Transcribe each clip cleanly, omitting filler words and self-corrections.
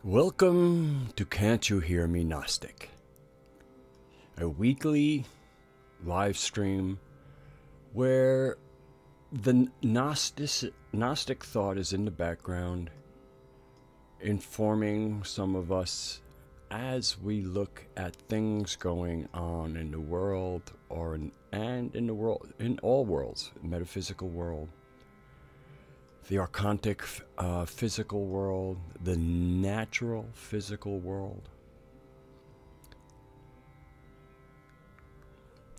Welcome to Can't You Hear Me Gnostic, a weekly live stream where the Gnostic thought is in the background, informing some of us as we look at things going on in the world in all worlds, metaphysical world, the archontic physical world, the natural physical world.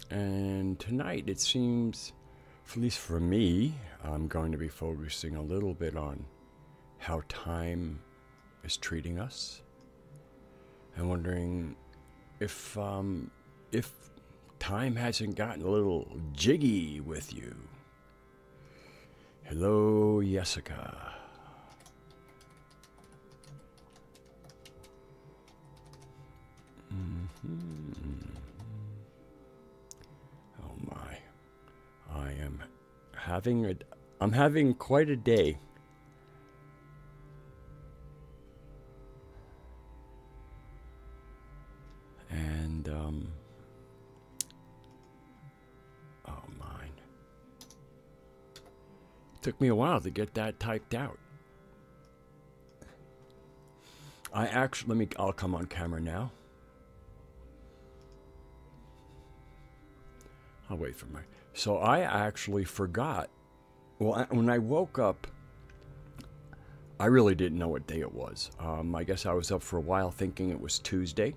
And tonight it seems, at least for me, I'm going to be focusing a little bit on how time is treating us. I'm wondering if time hasn't gotten a little jiggy with you. Hello, Jessica. Oh my. I'm having quite a day. And oh mine. Took me a while to get that typed out. I'll come on camera now. I'll wait for so I actually forgot. Well, when I woke up, I really didn't know what day it was. I guess I was up for a while thinking it was Tuesday.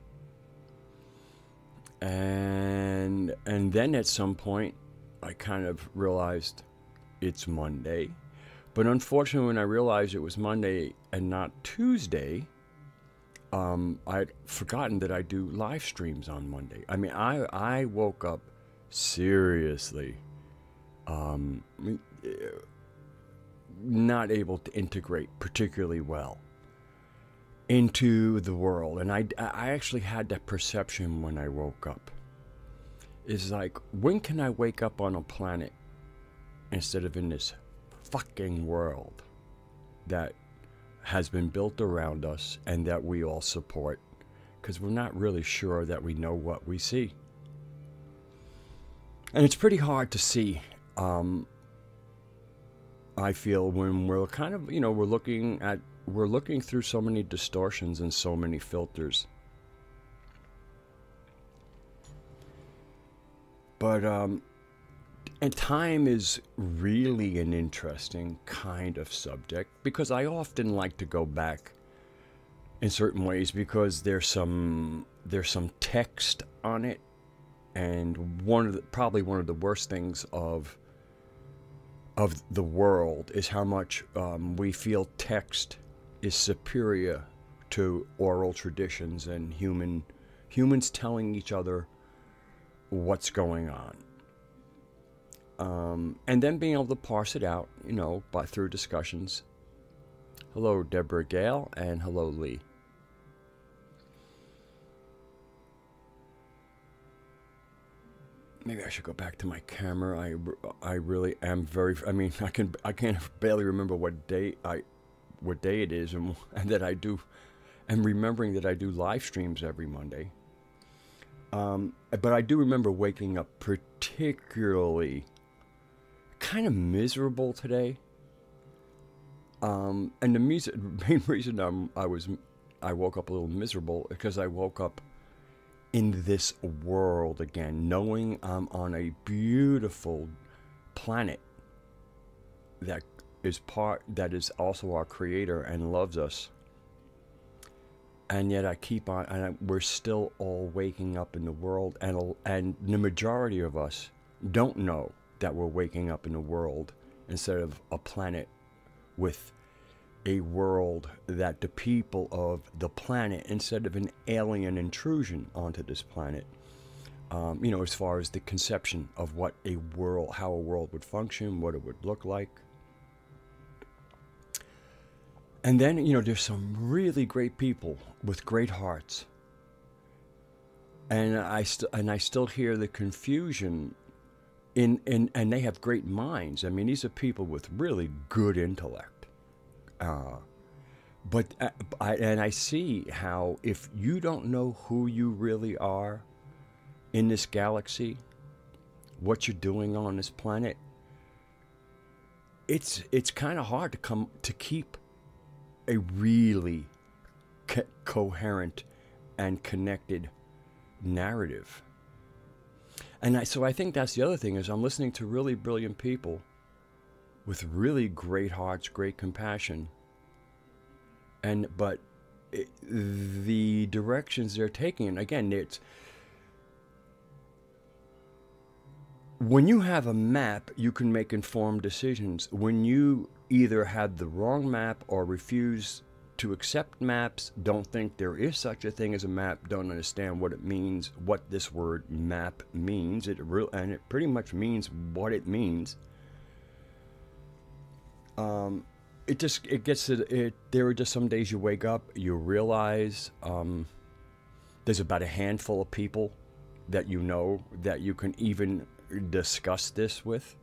And then at some point, I kind of realized it's Monday. But unfortunately, when I realized it was Monday and not Tuesday, I'd forgotten that I do live streams on Monday. I mean, I woke up seriously not able to integrate particularly well into the world. And I actually had that perception when I woke up. It's like, when can I wake up on a planet instead of in this fucking world that has been built around us and that we all support? Because we're not really sure that we know what we see. And it's pretty hard to see, I feel, when we're kind of, we're looking through so many distortions and so many filters. But, and time is really an interesting kind of subject, because I often like to go back in certain ways because there's some text on it. And probably one of the worst things of the world is how much we feel text is superior to oral traditions and humans telling each other what's going on. And then being able to parse it out, through discussions. Hello, Deborah Gale, and hello, Lee. Maybe I should go back to my camera. I really am I can't barely remember what day it is, and that I do, and remembering that I do live streams every Monday. But I do remember waking up particularly kind of miserable today. And the main reason I woke up a little miserable because I woke up in this world again, knowing I'm on a beautiful planet that is also our creator and loves us. And yet we're still all waking up in the world, and the majority of us don't know that we're waking up in a world instead of a planet with a world that the people of the planet, instead of an alien intrusion onto this planet, as far as the conception of how a world would function, what it would look like. And then, there's some really great people with great hearts. And I still hear the confusion and they have great minds. I mean, these are people with really good intellect. But I see how if you don't know who you really are in this galaxy, what you're doing on this planet, it's kind of hard to keep a really coherent and connected narrative. And so I think that's the other thing is I'm listening to really brilliant people with really great hearts, great compassion. But the directions they're taking, and again, it's when you have a map, you can make informed decisions. When you either have the wrong map or refuse to accept maps, don't think there is such a thing as a map, don't understand what it means, what this word map means, and it pretty much means what it means. It gets to it. There are just some days you wake up, you realize there's about a handful of people that you know that you can even discuss this with,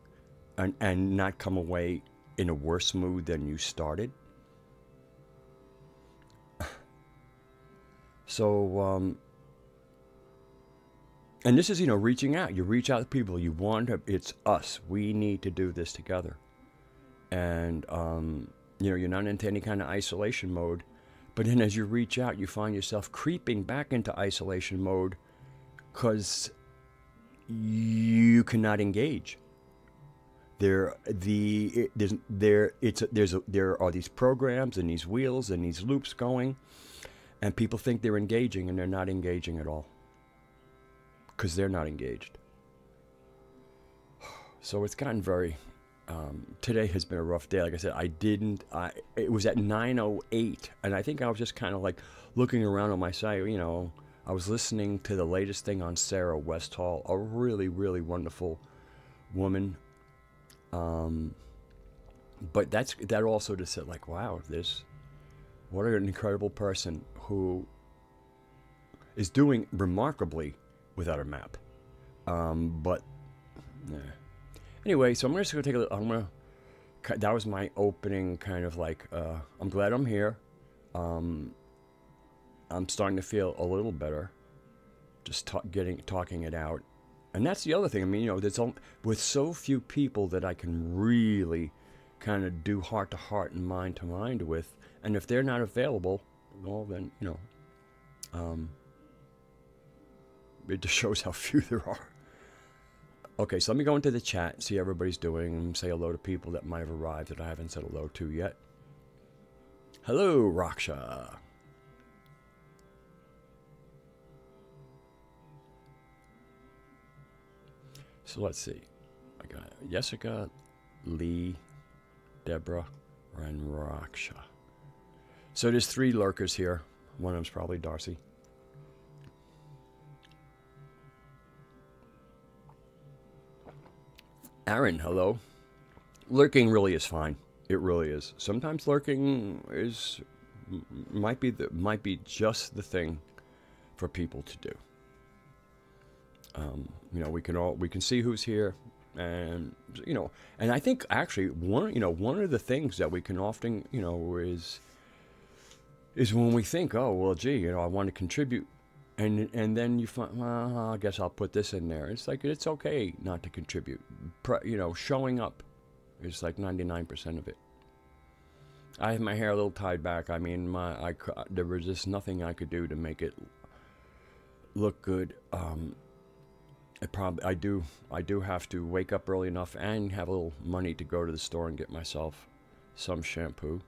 and not come away in a worse mood than you started. So, and this is, reaching out. You reach out to people. You want to, it's us. We need to do this together. And, you're not into any kind of isolation mode. But then as you reach out, you find yourself creeping back into isolation mode because you cannot engage. There are these programs and these wheels and these loops going, and people think they're engaging, and they're not engaging at all because they're not engaged. So it's gotten very. Today has been a rough day. Like I said, it was at 9:08, and I think I was just kind of like looking around on my site. I was listening to the latest thing on Sarah Westall, a really, really wonderful woman. But that also just said, like, wow, what an incredible person who is doing remarkably without a map. But yeah. Anyway, so I'm just gonna take a look. That was my opening, kind of like, I'm glad I'm here. I'm starting to feel a little better, just talking it out. And that's the other thing. I mean, with so few people that I can really kind of do heart to heart and mind to mind with, and if they're not available, well, then, it just shows how few there are. Okay, so let me go into the chat, see how everybody's doing, and say hello to people that might have arrived that I haven't said hello to yet. Hello, Raksha. So let's see. I got Jessica, Lee, Deborah, and Raksha. So there's 3 lurkers here. One of them's probably Darcy. Aaron, hello. Lurking really is fine. It really is. Sometimes lurking might be just the thing for people to do. We can see who's here, and and I think actually one of the things that we can often is when we think, oh well, gee, I want to contribute, and then you find, well, I guess I'll put this in there. It's like it's okay not to contribute. Showing up is like 99% of it. I have my hair a little tied back. I mean, there was just nothing I could do to make it look good. I do have to wake up early enough and have a little money to go to the store and get myself some shampoo.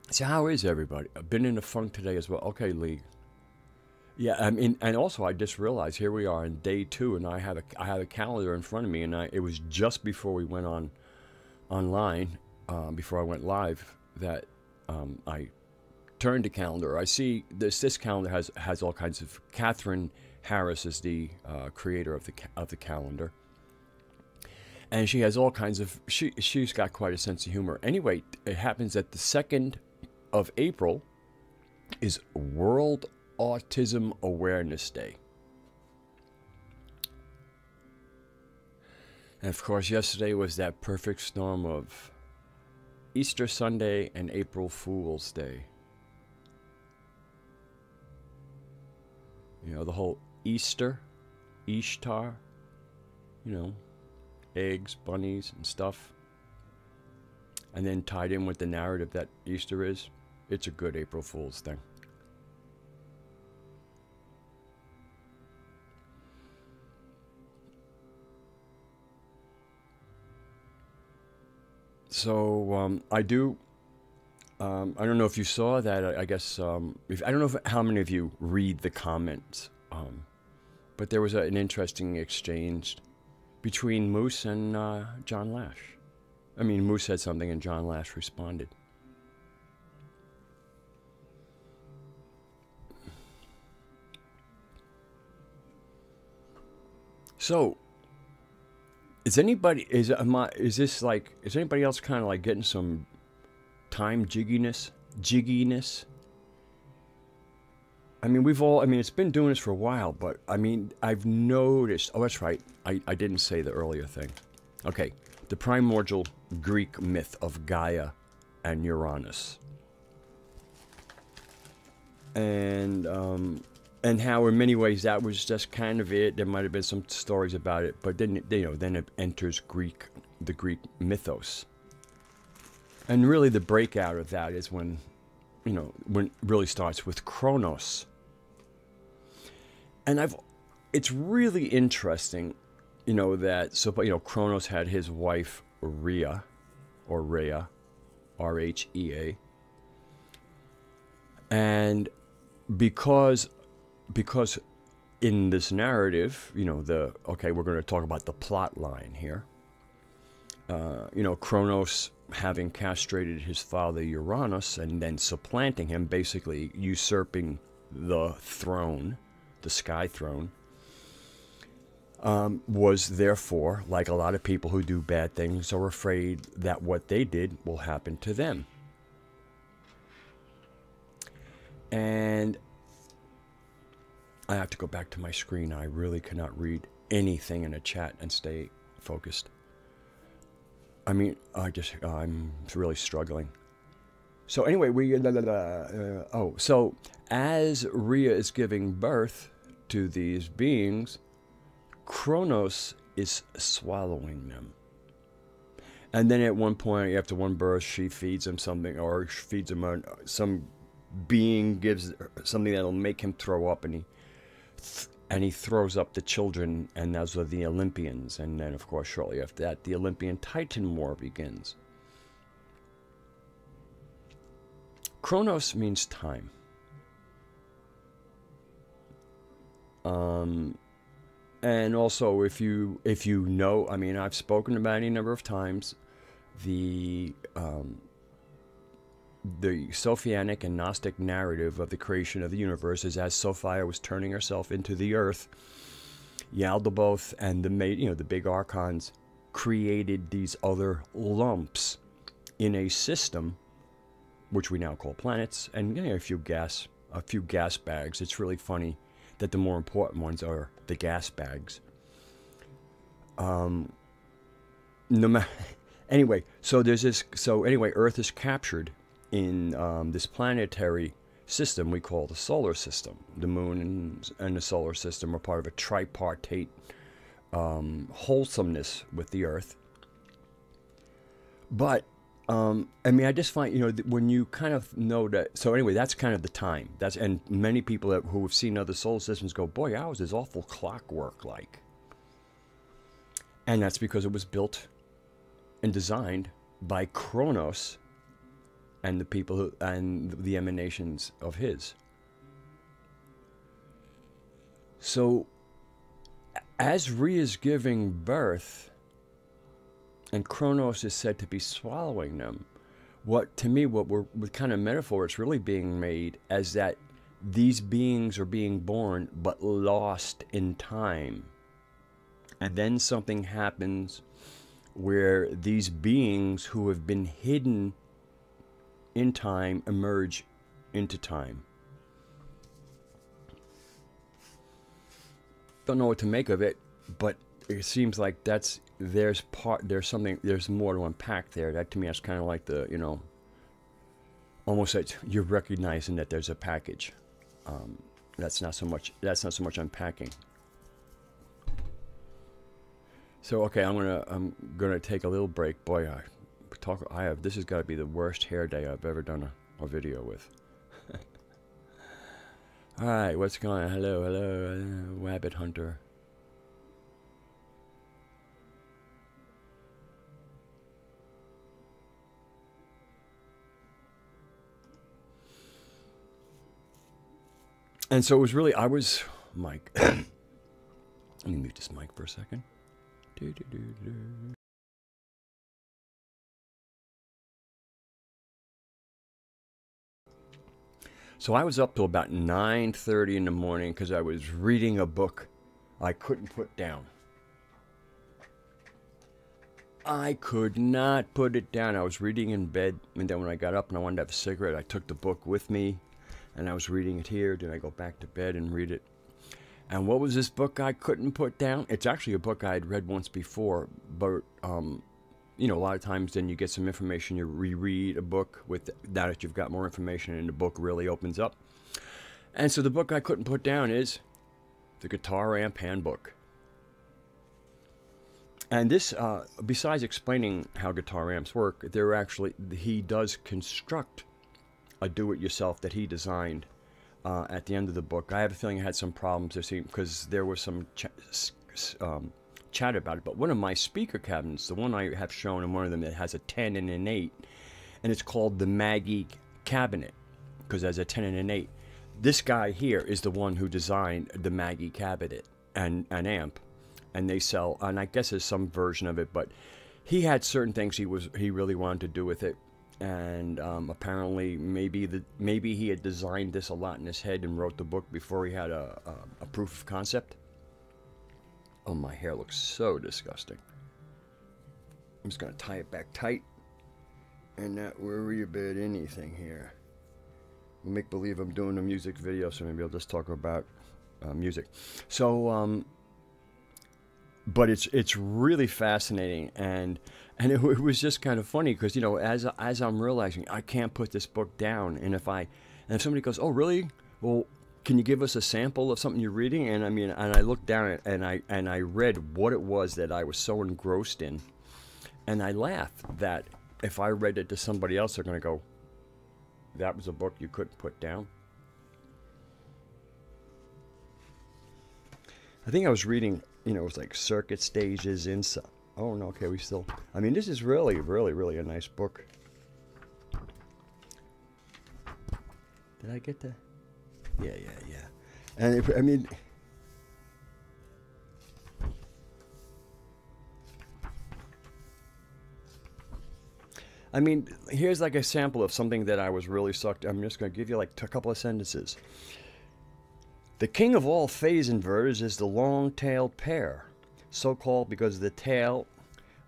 So how is everybody? I've been in a funk today as well. Okay, Lee. Yeah, I mean, and also I just realized here we are in day 2, and I have a calendar in front of me, and it was just before we went online, before I went live, that I turned the calendar. I see this calendar has all kinds of. Catherine Harris is the creator of the calendar, and she has all kinds of. She's got quite a sense of humor. Anyway, it happens that the 2nd of April is World Autism Awareness Day. And of course, yesterday was that perfect storm of Easter Sunday and April Fool's Day. You know, the whole Easter, Ishtar, you know, eggs, bunnies, and stuff. And then tied in with the narrative that Easter is, it's a good April Fool's thing. So I do. I don't know if you saw that. I guess I don't know how many of you read the comments, but there was an interesting exchange between Moose and John Lash. I mean, Moose said something and John Lash responded. So, is anybody is anybody else kind of like getting some time jigginess? I mean, it's been doing this for a while, but I mean, I've noticed. Oh, that's right. I didn't say the earlier thing. Okay, the primordial Greek myth of Gaia and Uranus, and how in many ways that was just kind of it. There might have been some stories about it, but then then it enters the Greek mythos, and really the breakout of that is when it really starts with Kronos. And it's really interesting, that Kronos had his wife Rhea, or Rhea, Rhea, and because in this narrative, we're going to talk about the plot line here. Kronos having castrated his father Uranus and then supplanting him, basically usurping the throne, the sky throne, was therefore, like a lot of people who do bad things, are afraid that what they did will happen to them. And I have to go back to my screen. I really cannot read anything in a chat and stay focused. I mean, I'm really struggling. So anyway, so as Rhea is giving birth to these beings, Kronos is swallowing them. And then at one point, after one birth, she feeds him something, or feeds him some being gives something that'll make him throw up, and he throws up the children, and those are the Olympians. And then, of course, shortly after that, the Olympian Titan War begins. Kronos means time. And also, if you know, I mean, I've spoken about any number of times, the Sophianic and Gnostic narrative of the creation of the universe is as Sophia was turning herself into the earth, Yaldabaoth and the big archons created these other lumps in a system, which we now call planets, and a few gas bags. It's really funny that the more important ones are the gas bags. Anyway, so there's this. So anyway, Earth is captured in this planetary system we call the solar system. The moon and the solar system are part of a tripartite wholesomeness with the Earth. But I mean, I just find when you kind of know that. So anyway, that's kind of the time. And many people who have seen other solar systems go, boy, ours is awful clockwork like. And that's because it was built and designed by Kronos and the people and the emanations of his. So as Rhea is giving birth and Kronos is said to be swallowing them, what kind of metaphor it's really being made as that these beings are being born but lost in time. And then something happens where these beings who have been hidden in time emerge into time. Don't know what to make of it, but it seems like there's something, there's more to unpack there. That to me, that's kind of like the, almost like you're recognizing that there's a package. That's not so much unpacking. So okay, I'm gonna take a little break. Boy, this has got to be the worst hair day I've ever done a video with. All right, what's going on? Hello, Rabbit Hunter. And so it was really, Mike. Let me mute this mic for a second. So I was up till about 9:30 in the morning because I was reading a book I couldn't put down. I could not put it down. I was reading in bed, and then when I got up and I wanted to have a cigarette, I took the book with me, and I was reading it here. Then I go back to bed and read it. And what was this book I couldn't put down? It's actually a book I had read once before, but a lot of times then you get some information, you reread a book with now that you've got more information and the book really opens up. And so the book I couldn't put down is The Guitar Amp Handbook. And this, besides explaining how guitar amps work, he does construct a do-it-yourself that he designed at the end of the book. I have a feeling I had some problems because there was some chat about it. But one of my speaker cabinets, the one I have shown in one of them, that has a 10 and an 8, and it's called the Maggie cabinet because there's a 10 and an 8. This guy here is the one who designed the Maggie cabinet and an amp, and they sell. And I guess there's some version of it, but he had certain things he really wanted to do with it. And apparently, maybe he had designed this a lot in his head and wrote the book before he had a proof of concept. Oh, my hair looks so disgusting. I'm just gonna tie it back tight and not worry about anything here. We'll make believe I'm doing a music video, so maybe I'll just talk about music. So, but it's really fascinating, and it was just kind of funny because as I'm realizing I can't put this book down, and if somebody goes, oh really, well, can you give us a sample of something you're reading? And I looked down at it and I read what it was that I was so engrossed in, and I laughed that if I read it to somebody else, they're going to go, that was a book you couldn't put down. I think I was reading, it was like Circuit Stages Inside. Oh, no, okay, this is really, really, really a nice book. Did I get the... Yeah. And here's like a sample of something that I was really sucked. I'm just going to give you like a couple of sentences. The king of all phase inverters is the long-tailed pair, so called because of the tail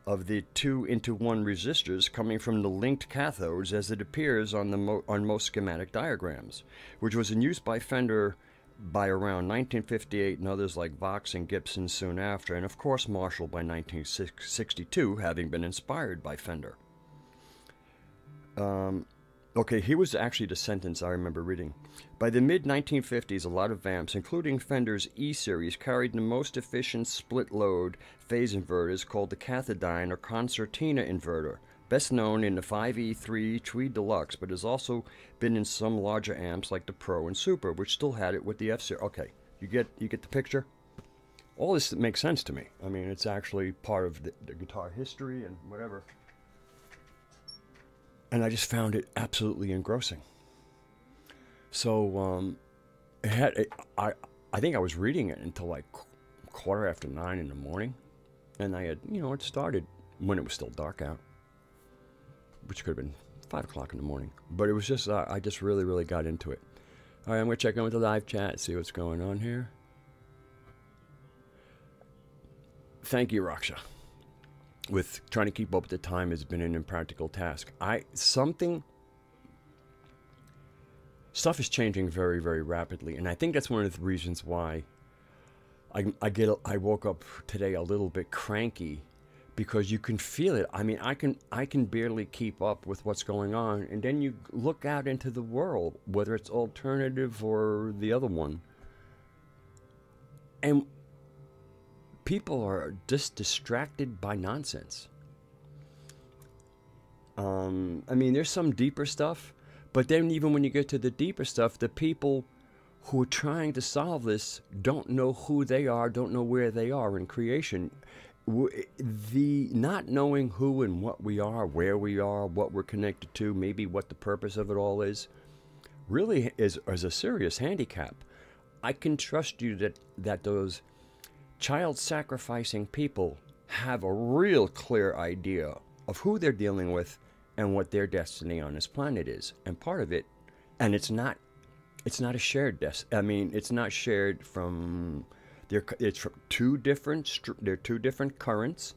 of the 2-into-1 resistors coming from the linked cathodes as it appears on most schematic diagrams, which was in use by Fender by around 1958 and others like Vox and Gibson soon after, and of course Marshall by 1962, having been inspired by Fender. Okay, here was actually the sentence I remember reading. By the mid-1950s, a lot of amps, including Fender's E-Series, carried the most efficient split-load phase inverters called the Cathodyne or Concertina inverter, best known in the 5E3 Tweed Deluxe, but has also been in some larger amps like the Pro and Super, which still had it with the F-Series. Okay, you get the picture? All this makes sense to me. It's actually part of the guitar history and whatever. And I just found it absolutely engrossing. So, I think I was reading it until like 9:15 in the morning. And I had, it started when it was still dark out, which could have been 5 o'clock in the morning. But it was just, I just really, really got into it. All right, I'm going to check in with the live chat, see what's going on here. Thank you, Raksha. With trying to keep up with the time has been an impractical task. Stuff is changing very, very rapidly, and I think that's one of the reasons why I woke up today a little bit cranky because you can feel it. I mean, I can barely keep up with what's going on, and then you look out into the world, whether it's alternative or the other one, and people are just distracted by nonsense. I mean, there's some deeper stuff, but then even when you get to the deeper stuff, the people who are trying to solve this don't know who they are, don't know where they are in creation. The not knowing who and what we are, where we are, what we're connected to, maybe what the purpose of it all is, really is a serious handicap. I can trust you that those child sacrificing people have a real clear idea of who they're dealing with and what their destiny on this planet is. And part of it, and it's not a shared I mean, it's not shared from it's from they're two different currents.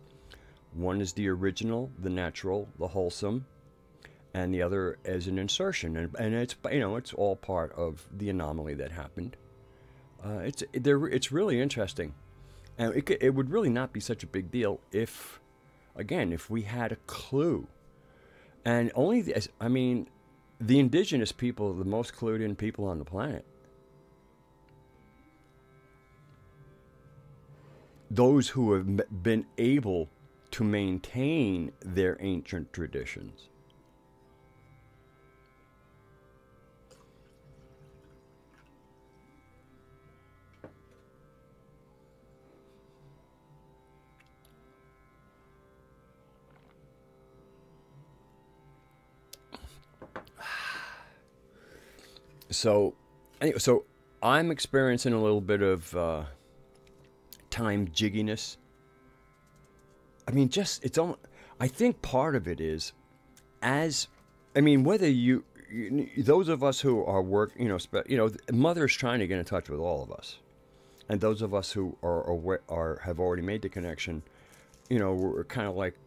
One is the original, the natural, the wholesome, and the other is an insertion, and it's, you know, it's all part of the anomaly that happened. It's really interesting, and it would really not be such a big deal if, again, if we had a clue. And I mean, the indigenous people are the most clued in people on the planet. Those who have been able to maintain their ancient traditions. So, anyway, so I'm experiencing a little bit of time jigginess. I mean, it's almost, I think part of it is, I mean, whether those of us who are Mother's trying to get in touch with all of us, and those of us who have already made the connection, we're kind of like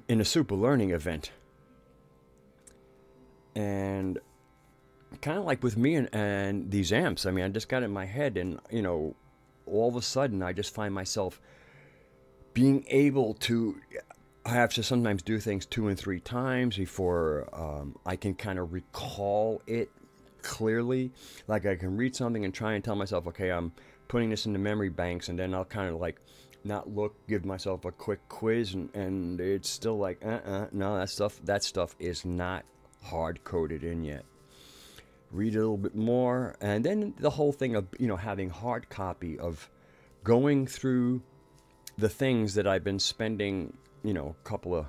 in a super learning event, and kind of like with me and these amps. I mean, I just got it in my head, and all of a sudden I just find myself being able to. I have to sometimes do things 2 and 3 times before I can kind of recall it clearly. Like I can read something and try and tell myself, okay, I'm putting this into memory banks, and then I'll kind of like not look, give myself a quick quiz, and it's still like, no, that stuff is not hard coded in yet. Read a little bit more, and then the whole thing of having hard copy of going through the things that I've been spending a couple of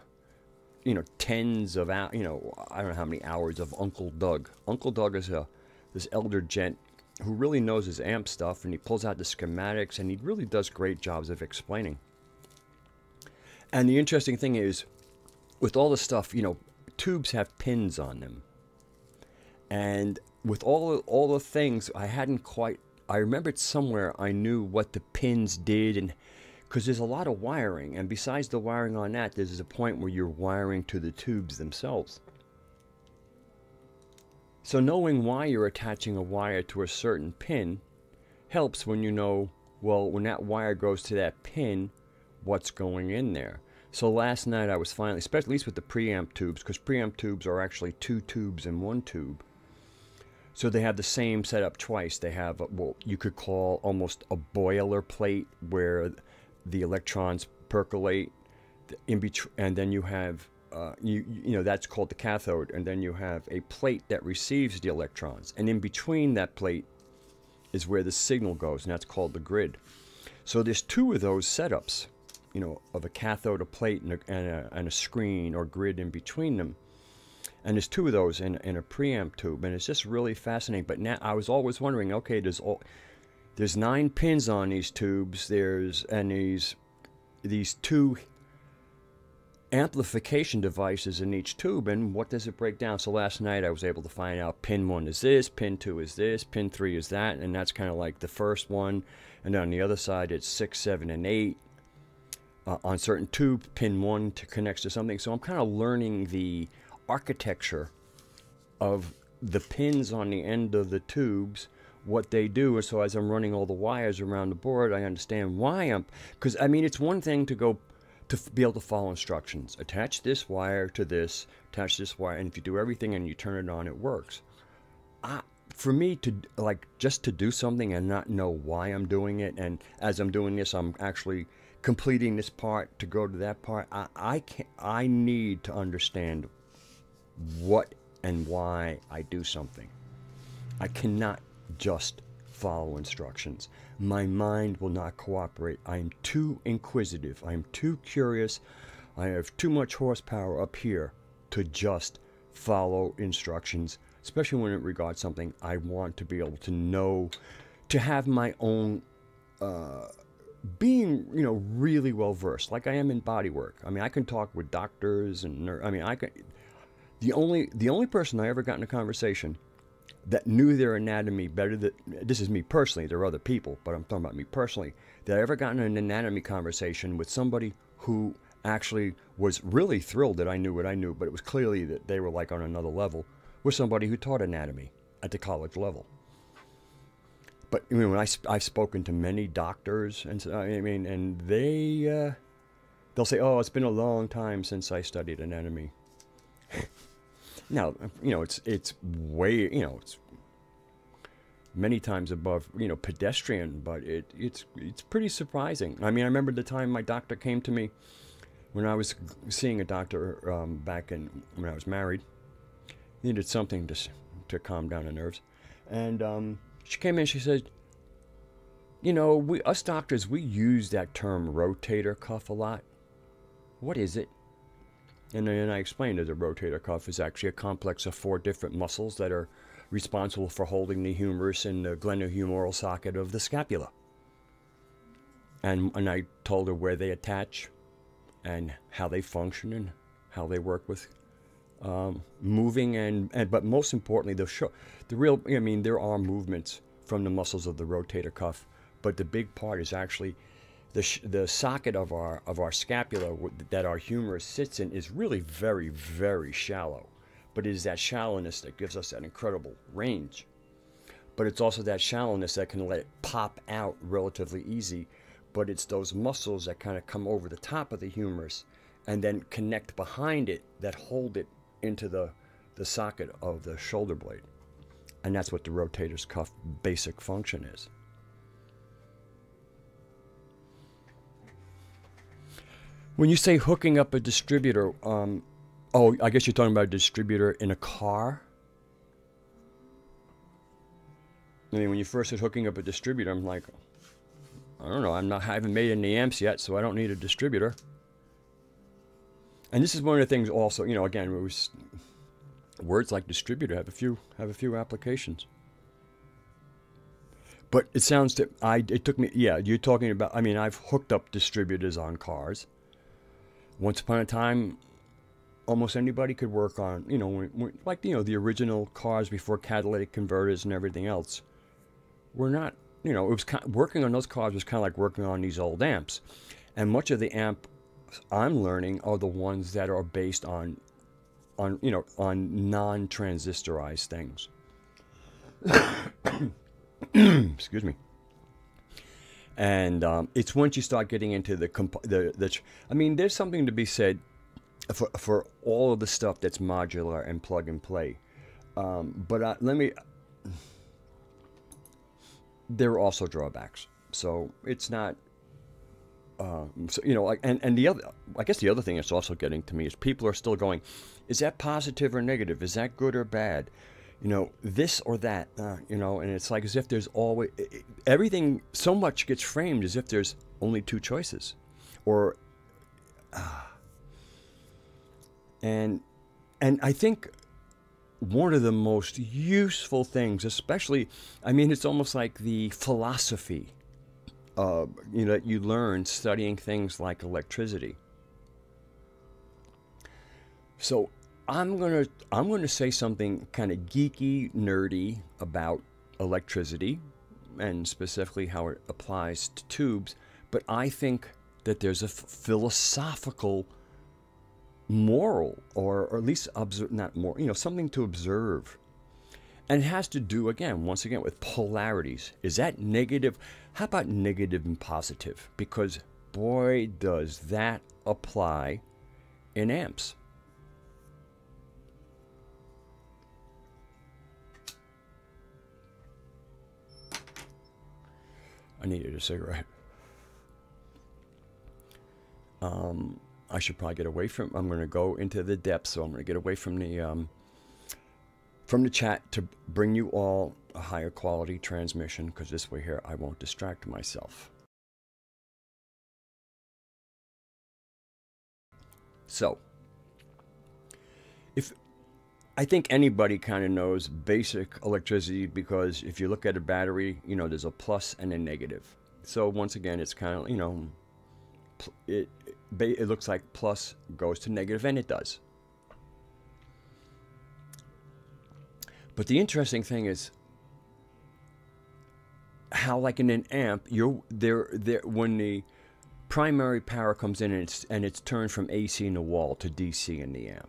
tens of hours, I don't know how many hours of Uncle Doug. Uncle Doug is this elder gent who really knows his amp stuff, and he pulls out the schematics, and he really does great jobs of explaining. And the interesting thing is, with all the stuff, tubes have pins on them, and with all the things, I remembered somewhere I knew what the pins did, and because there's a lot of wiring, and besides the wiring on that, there's a point where you're wiring to the tubes themselves. So knowing why you're attaching a wire to a certain pin helps when you know, well, when that wire goes to that pin, what's going in there. So last night I was finally, especially at least with the preamp tubes, because preamp tubes are actually 2 tubes in 1 tube. So they have the same setup twice. They have what you could call almost a boilerplate where the electrons percolate in between, and then you have that's called the cathode, and then you have a plate that receives the electrons, and in between that plate is where the signal goes, and that's called the grid. So there's 2 of those setups, of a cathode, a plate, and a screen or grid in between them. And there's 2 of those in a preamp tube, and it's just really fascinating. But now I was always wondering, okay, there's 9 pins on these tubes. There's these 2 amplification devices in each tube, and what does it break down? So last night I was able to find out pin 1 is this, pin 2 is this, pin 3 is that, and that's kind of like the first one. And on the other side it's 6, 7, and 8. On certain tube, pin 1 connects to something. So I'm kind of learning the architecture of the pins on the end of the tubes, what they do. And so as I'm running all the wires around the board, I understand why because I mean, it's one thing to go be able to follow instructions. Attach this wire to this, attach this wire, and if you do everything and you turn it on, it works. For me to just to do something and not know why I'm doing it, and as I'm doing this, I'm actually completing this part to go to that part. I need to understand what and why I do something. I cannot just follow instructions. My mind will not cooperate. I am too inquisitive. I am too curious. I have too much horsepower up here to just follow instructions, especially when it regards something I want to be able to know, to have my own being, really well versed, like I am in body work. I mean, I can talk with doctors and I can. The only person I ever got in a conversation that knew their anatomy better than, this is me personally, there are other people, but I'm talking about me personally, that I ever got in an anatomy conversation with somebody who actually was really thrilled that I knew what I knew, but it was clearly that they were like on another level, was somebody who taught anatomy at the college level. But when I've spoken to many doctors, and and they'll say, "Oh, it's been a long time since I studied anatomy." Now, it's way, it's many times above, pedestrian, but it's pretty surprising. I mean, I remember the time my doctor came to me when I was seeing a doctor back when I was married. Needed something to calm down the nerves, and she came in. She said, us doctors, we use that term rotator cuff a lot. What is it? And then I explained that the rotator cuff is actually a complex of 4 different muscles that are responsible for holding the humerus and the glenohumeral socket of the scapula. And I told her where they attach and how they function and how they work with moving but most importantly, there are movements from the muscles of the rotator cuff, but the big part is actually the socket of our scapula that our humerus sits in is really very, very shallow, but it is that shallowness that gives us that incredible range. But it's also that shallowness that can let it pop out relatively easy, but it's those muscles that kind of come over the top of the humerus and then connect behind it that hold it into the socket of the shoulder blade. And that's what the rotator cuff basic function is. When you say hooking up a distributor, I guess you're talking about a distributor in a car? I mean, when you first said hooking up a distributor, I'm like, I don't know, I haven't made any amps yet, so I don't need a distributor. And this is one of the things also, again, it was words like distributor have a few applications. But it sounds it took me, you're talking about, I've hooked up distributors on cars. Once upon a time, almost anybody could work on, the original cars before catalytic converters and everything else. We're not, it was working on those cars was kind of like working on these old amps. And much of the amp I'm learning are the ones that are based on non-transistorized things. Excuse me. And it's once you start getting into there's something to be said for all of the stuff that's modular and plug and play. But there are also drawbacks. So it's not, and the other, I guess the other thing that's also getting to me is people are still going, is that positive or negative? Is that good or bad? This or that, and it's like as if there's always, everything so much gets framed as if there's only 2 choices. And I think one of the most useful things, especially, it's almost like the philosophy, that you learn studying things like electricity. So I'm gonna say something kind of geeky, nerdy about electricity, and specifically how it applies to tubes. But I think that there's a philosophical, moral, or at least not more, something to observe. And it has to do, again, once again, with polarities. Is that negative? How about negative and positive? Because, boy, does that apply in amps. I needed a cigarette. I should probably get away from, I'm going to go into the depths, so I'm going to get away from the chat to bring you all a higher quality transmission, because this way here I won't distract myself. So, I think anybody kind of knows basic electricity, because if you look at a battery, you know, there's a plus and a negative. So once again, it's kind of, you know, it looks like plus goes to negative, and it does. But the interesting thing is how, like in an amp, when the primary power comes in and it's turned from AC in the wall to DC in the amp.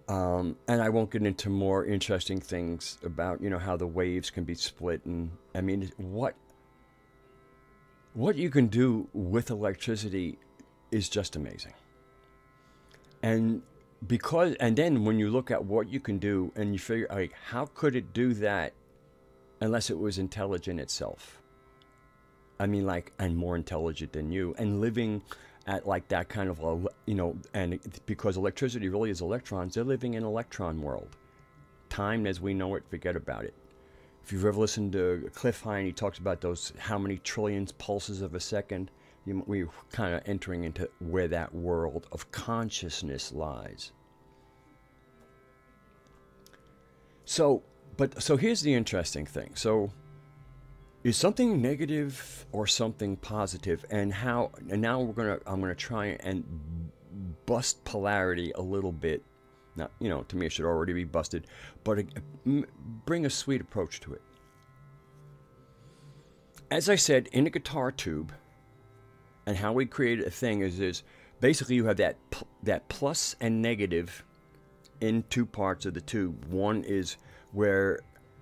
And I won't get into more interesting things about, you know, how the waves can be split, and I mean, what you can do with electricity is just amazing. And then when you look at what you can do and you figure, like, how could it do that unless it was intelligent itself? I mean, like, and more intelligent than you, and living at like that kind of, you know, and because electricity really is electrons, they're living in an electron world. Time as we know it, forget about it. If you've ever listened to Cliff Hine, he talks about those, how many trillions pulses of a second. We're kind of entering into where that world of consciousness lies. So here's the interesting thing. So, is something negative or something positive? And now I'm gonna try and bust polarity a little bit. Now, you know, to me it should already be busted, but bring a sweet approach to it. As I said, in a guitar tube, and how we create a thing is basically you have that plus and negative in two parts of the tube. One is where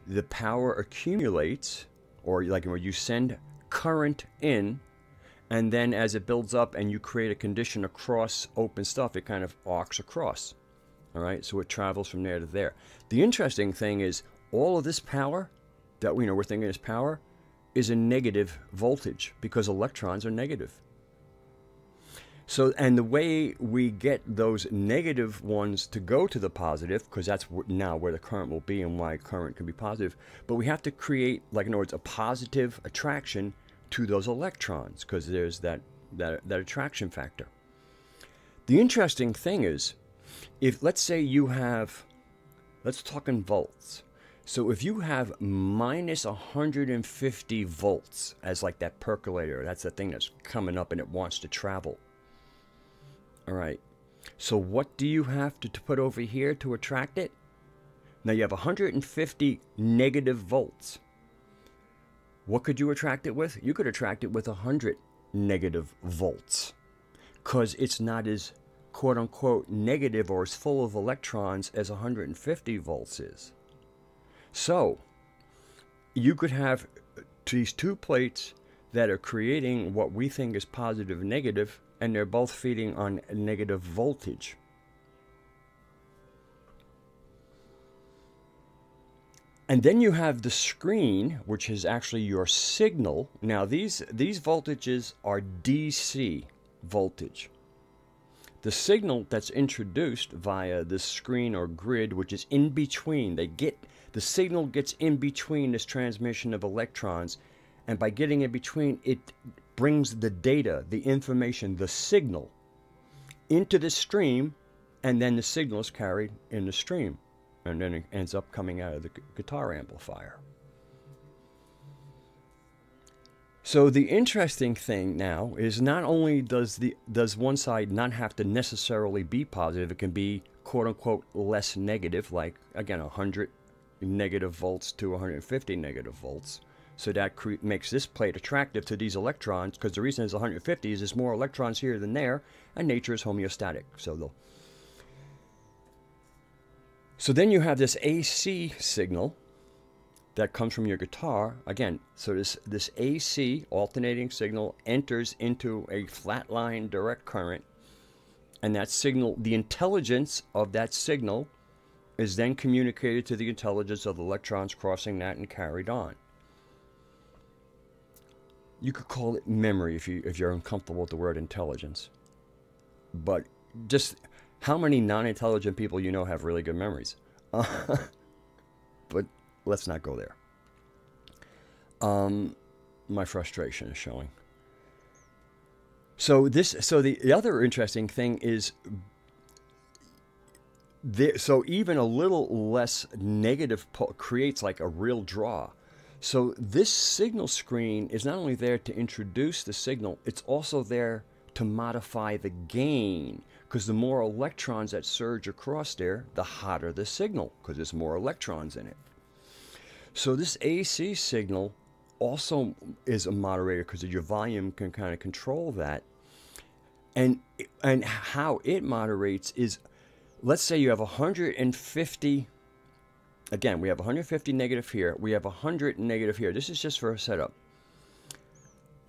the power accumulates, or like where you send current in, and then as it builds up and you create a condition across open stuff, it kind of arcs across. All right, so it travels from there to there. The interesting thing is all of this power that we're thinking is power is a negative voltage, because electrons are negative. So, and the way we get those negative ones to go to the positive, because that's now where the current will be and why current can be positive, but we have to create, like, in other words, a positive attraction to those electrons, because there's that attraction factor. The interesting thing is, if, let's say you have, let's talk in volts. So if you have minus 150 volts as like that percolator, that's the thing that's coming up and it wants to travel. All right, so what do you have to put over here to attract it? Now you have 150 negative volts. What could you attract it with? You could attract it with 100 negative volts, because it's not as quote-unquote negative or as full of electrons as 150 volts is. So you could have these two plates that are creating what we think is positive and negative, and they're both feeding on negative voltage. And then you have the screen, which is actually your signal. Now these voltages are DC voltage. The signal that's introduced via this screen or grid, which is in between, the signal gets in between this transmission of electrons, and by getting in between, it brings the data, the information, the signal into the stream, and then the signal is carried in the stream, and then it ends up coming out of the guitar amplifier. So the interesting thing now is, not only does one side not have to necessarily be positive, it can be quote-unquote less negative, like, again, 100 negative volts to 150 negative volts. So that makes this plate attractive to these electrons, because the reason it's 150 is there's more electrons here than there, and nature is homeostatic. So then you have this AC signal that comes from your guitar. Again, so this AC alternating signal enters into a flatline direct current, and that signal, the intelligence of that signal, is then communicated to the intelligence of the electrons crossing that and carried on. You could call it memory if you're uncomfortable with the word intelligence. But just how many non-intelligent people you know have really good memories? But let's not go there. My frustration is showing. So the other interesting thing is, so even a little less negative creates like a real draw. So this signal screen is not only there to introduce the signal, it's also there to modify the gain, because the more electrons that surge across there, the hotter the signal, because there's more electrons in it. So this AC signal also is a moderator, because your volume can kind of control that. And how it moderates is, let's say you have 150. Again, we have 150 negative here. We have 100 negative here. This is just for a setup.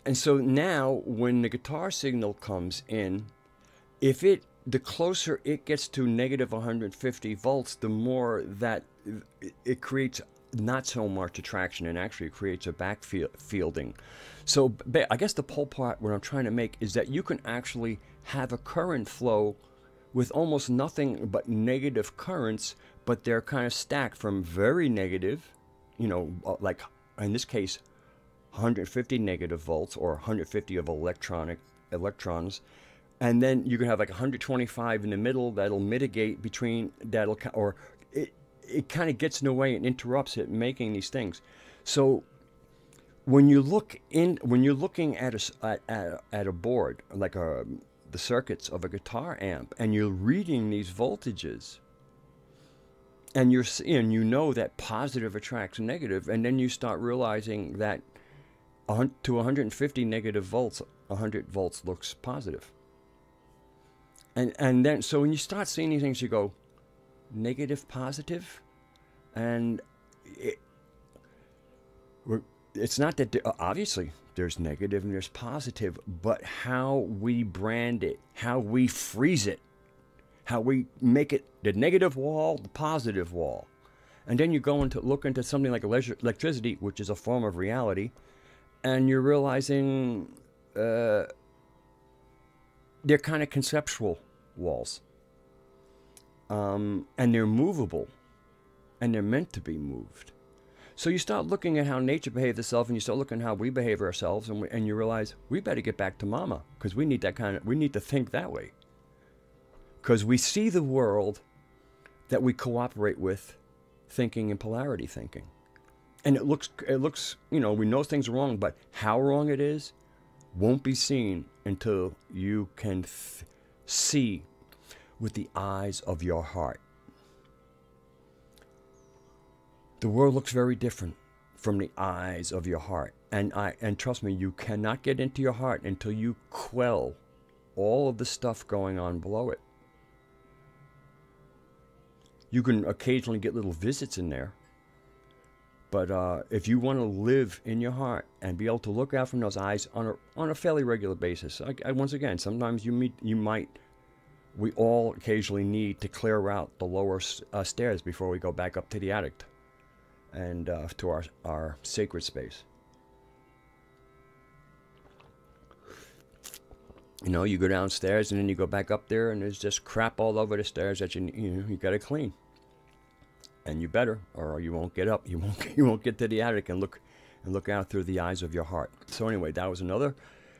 And so now when the guitar signal comes in, the closer it gets to negative 150 volts, the more that it creates not so much attraction, and actually creates a back fielding. So I guess the whole part, what I'm trying to make, is that you can actually have a current flow with almost nothing but negative currents, but they're kind of stacked from very negative, like in this case, 150 negative volts, or 150 of electrons, and then you can have like 125 in the middle that'll mitigate between or it kind of gets in the way and interrupts it making these things. So when you're looking at a board like the circuits of a guitar amp, and you're reading these voltages, and you know that positive attracts negative, and then you start realizing that to 150 negative volts, 100 volts looks positive. And then, so when you start seeing these things, you go, negative, positive, and it's not that, obviously, there's negative and there's positive, but how we brand it, how we freeze it, how we make it the negative wall, the positive wall. And then you go look into something like electricity, which is a form of reality, and you're realizing they're kind of conceptual walls. And they're movable, and they're meant to be moved. So you start looking at how nature behaves itself, and you start looking at how we behave ourselves, and you realize we better get back to mama, because we need to think that way. Because we see the world that we cooperate with, thinking in polarity thinking. And it looks, we know things are wrong, but how wrong it is won't be seen until you can see with the eyes of your heart. The world looks very different from the eyes of your heart. And trust me, you cannot get into your heart until you quell all of the stuff going on below it. You can occasionally get little visits in there. But if you want to live in your heart and be able to look out from those eyes on a fairly regular basis, once again, sometimes we all occasionally need to clear out the lower stairs before we go back up to the attic and to our sacred space. You go downstairs and then you go back up there, and there's just crap all over the stairs that you got to clean. And you better, or you won't get up. You won't get to the attic and look out through the eyes of your heart. So anyway, that was another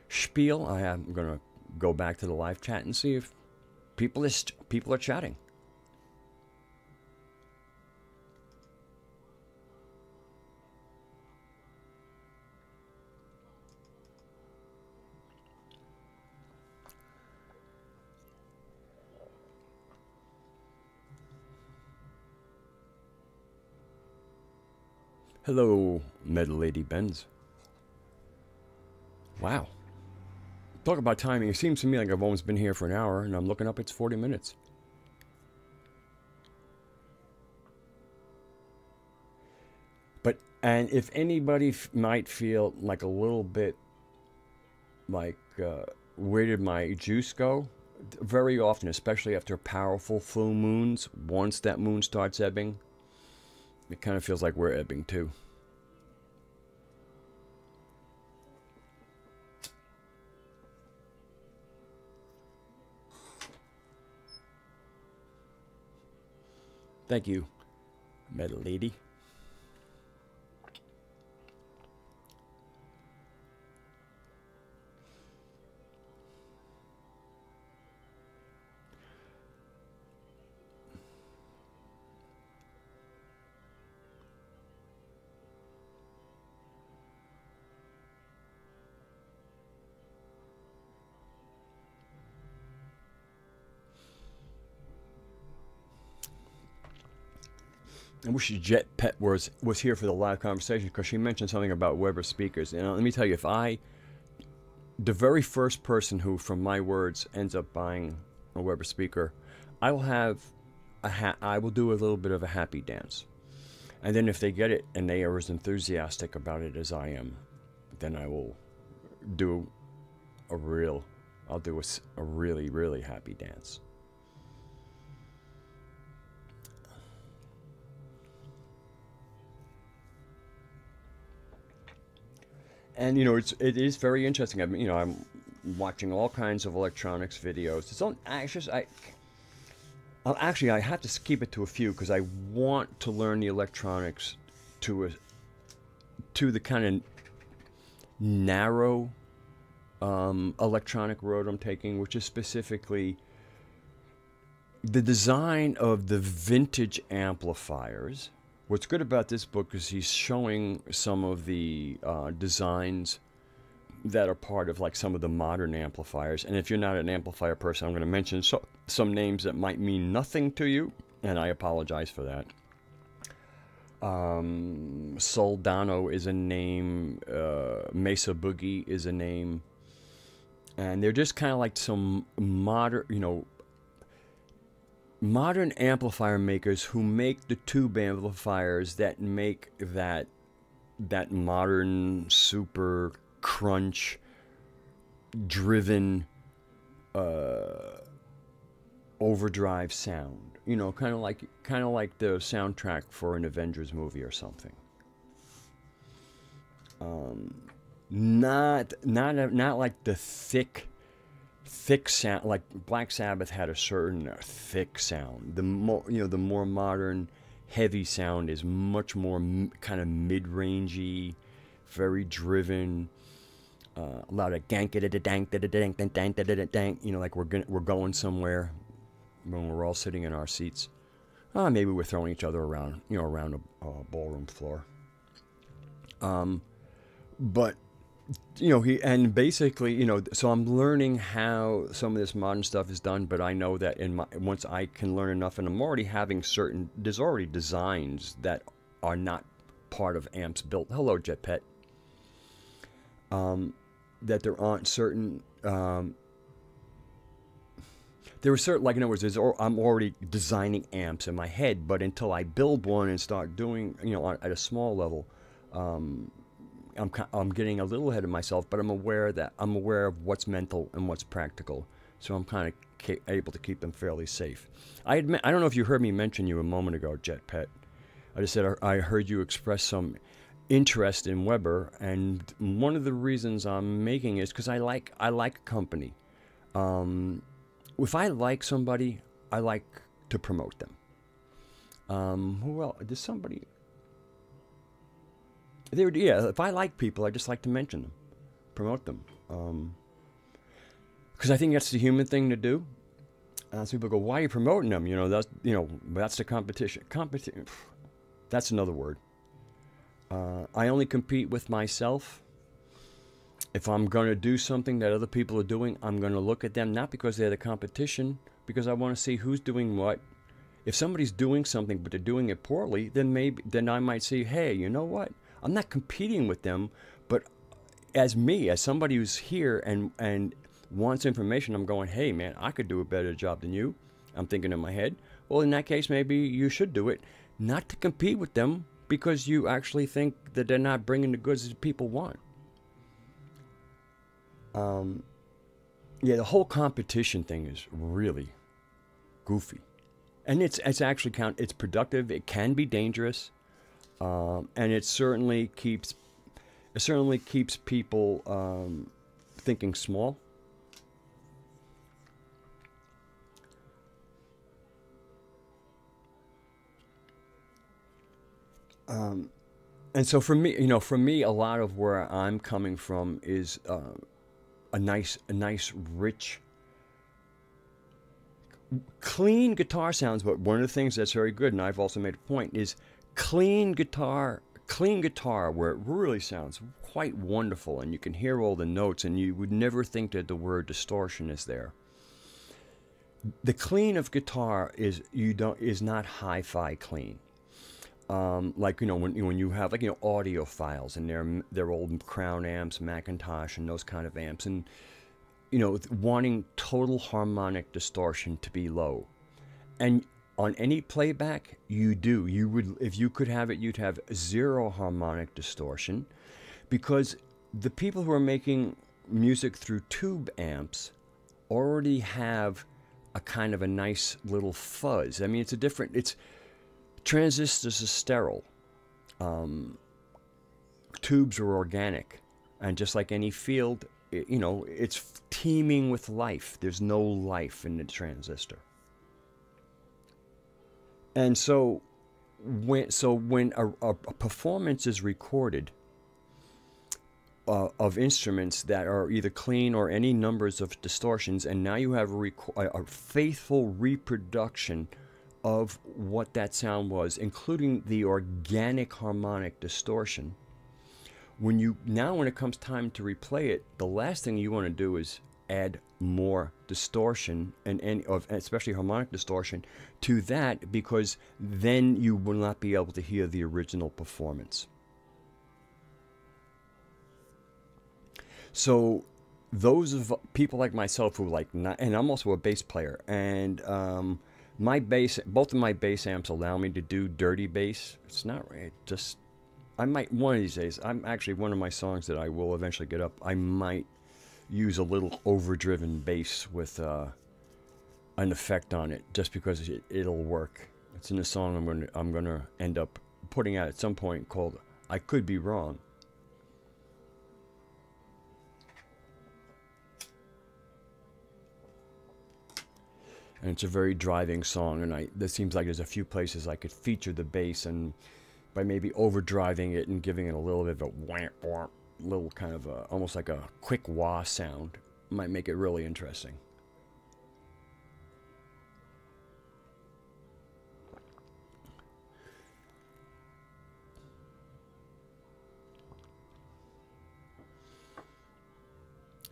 spiel. I'm gonna go back to the live chat and see if people are chatting. Hello, Metal Lady Benz. Wow. Talk about timing. It seems to me like I've almost been here for an hour, and I'm looking up, it's 40 minutes. But, and if anybody might feel like a little bit like, where did my juice go? Very often, especially after powerful full moons, once that moon starts ebbing, it kind of feels like we're ebbing too. Thank you, Metal Lady. I wish Jet Pet was here for the live conversation, because she mentioned something about Weber speakers. And let me tell you, the very first person who, from my words, ends up buying a Weber speaker, I will do a little bit of a happy dance. And then if they get it and they are as enthusiastic about it as I am, then I will do a really, really happy dance. And it is very interesting. I'm watching all kinds of electronics videos. It's on actually I have to keep it to a few, because I want to learn the electronics to the kind of narrow electronic road I'm taking, which is specifically the design of the vintage amplifiers. What's good about this book is he's showing some of the designs that are part of like some of the modern amplifiers. And if you're not an amplifier person, I'm going to mention some names that might mean nothing to you, and I apologize for that. Soldano is a name, Mesa Boogie is a name, and they're just kind of like some modern amplifier makers who make the tube amplifiers that make that modern super crunch driven overdrive sound, kind of like the soundtrack for an Avengers movie or something. Not like the thick sound, like Black Sabbath had a certain thick sound. The more modern heavy sound is much more kind of mid-rangey, very driven, a lot of dank, like we're going somewhere when we're all sitting in our seats. Maybe we're throwing each other around, around a ballroom floor. But and basically, so I'm learning how some of this modern stuff is done, but I know that once I can learn enough, and I'm already having there's already designs that are not part of amps built. Hello, Jet Pet. That there aren't certain, there were certain, like in other words, I'm already designing amps in my head, but until I build one and start doing, at a small level, I'm getting a little ahead of myself, but I'm aware of what's mental and what's practical, so I'm kind of able to keep them fairly safe. I don't know if you heard me mention you a moment ago, Jet Pet. I just said I heard you express some interest in Weber, and one of the reasons I'm making is because I like company. If I like somebody, I like to promote them. Who else? There's somebody. If I like people, I just like to mention them, promote them, because I think that's the human thing to do. So people go, "Why are you promoting them?" That's the competition. That's another word. I only compete with myself. If I'm going to do something that other people are doing, I'm going to look at them, not because they're the competition, because I want to see who's doing what. If somebody's doing something but they're doing it poorly, then I might say, hey, you know what? I'm not competing with them, but as somebody who's here and wants information, I'm going, hey man, I could do a better job than you. I'm thinking in my head, well, in that case, maybe you should do it. Not to compete with them, because you actually think that they're not bringing the goods that people want. Yeah, the whole competition thing is really goofy, and it's actually it's productive. It can be dangerous, and it certainly keeps people thinking small. And so for me, a lot of where I'm coming from is a nice, rich, clean guitar sounds. But one of the things that's very good, and I've also made a point, is clean guitar where it really sounds quite wonderful, and you can hear all the notes, and you would never think that the word distortion is there. The clean of guitar is not hi-fi clean. Like when you have like audiophiles and they're old Crown amps, Macintosh, and those kind of amps, and wanting total harmonic distortion to be low, and on any playback you would, if you could have it, you'd have zero harmonic distortion, because the people who are making music through tube amps already have a kind of a nice little fuzz. I mean, transistors are sterile. Tubes are organic. And just like any field, it's teeming with life. There's no life in the transistor. And so when a performance is recorded of instruments that are either clean or any numbers of distortions, and now you have a faithful reproduction of what that sound was, including the organic harmonic distortion. When it comes time to replay it, the last thing you want to do is add more distortion, and especially harmonic distortion, to that, because then you will not be able to hear the original performance. So those of people like myself who and I'm also a bass player, and both of my bass amps allow me to do dirty bass. It's not just, I might, one of these days, I'm actually, one of my songs that I will eventually get up, I might use a little overdriven bass with an effect on it, just because it'll work. It's in a song I'm gonna end up putting out at some point called "I Could Be Wrong." And it's a very driving song, and there seems like there's a few places I could feature the bass, and by maybe overdriving it and giving it a little bit of a whamp whamp, little kind of almost like a quick wah sound, might make it really interesting.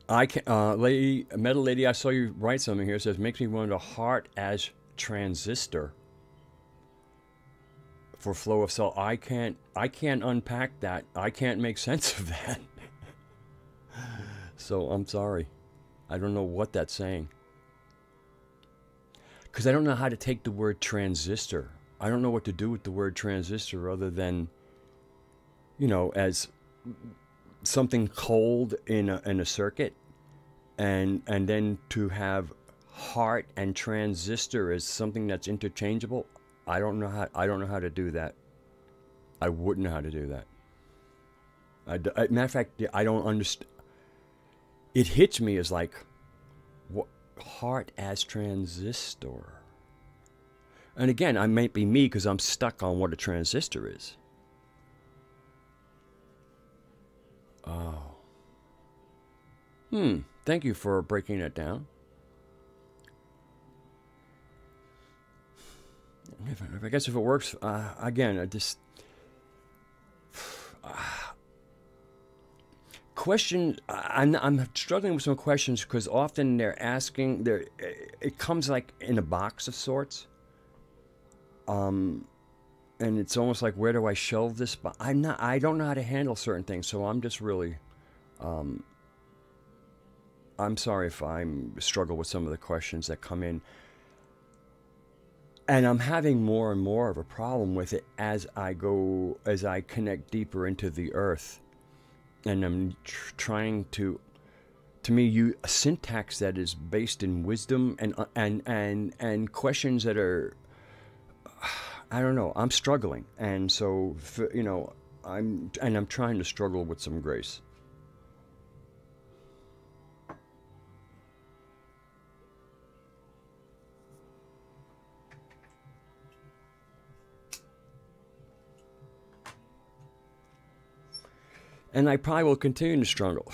I can, Metal Lady, I saw you write something here. It says, makes me wonder, heart as transistor for flow of soul. I can't unpack that. I can't make sense of that. So I'm sorry. I don't know what that's saying. Because I don't know how to take the word transistor. I don't know what to do with the word transistor other than, as something cold in a circuit, and then to have heart and transistor as something that's interchangeable. I don't know how to do that. I wouldn't know how to do that. Matter of fact, I don't understand. It hits me as like, what, heart as transistor? And again, I might be me because I'm stuck on what a transistor is. Oh. Thank you for breaking it down. I guess if it works, again, I just... question, I'm struggling with some questions because often they're asking, it comes like in a box of sorts. And it's almost like, where do I shelve this? But I don't know how to handle certain things, so I'm just really... I'm sorry if I struggle with some of the questions that come in. And I'm having more and more of a problem with it as I connect deeper into the earth. And I'm trying to me, a syntax that is based in wisdom and questions that are, I don't know, I'm struggling. And so, I'm trying to struggle with some grace. And I probably will continue to struggle.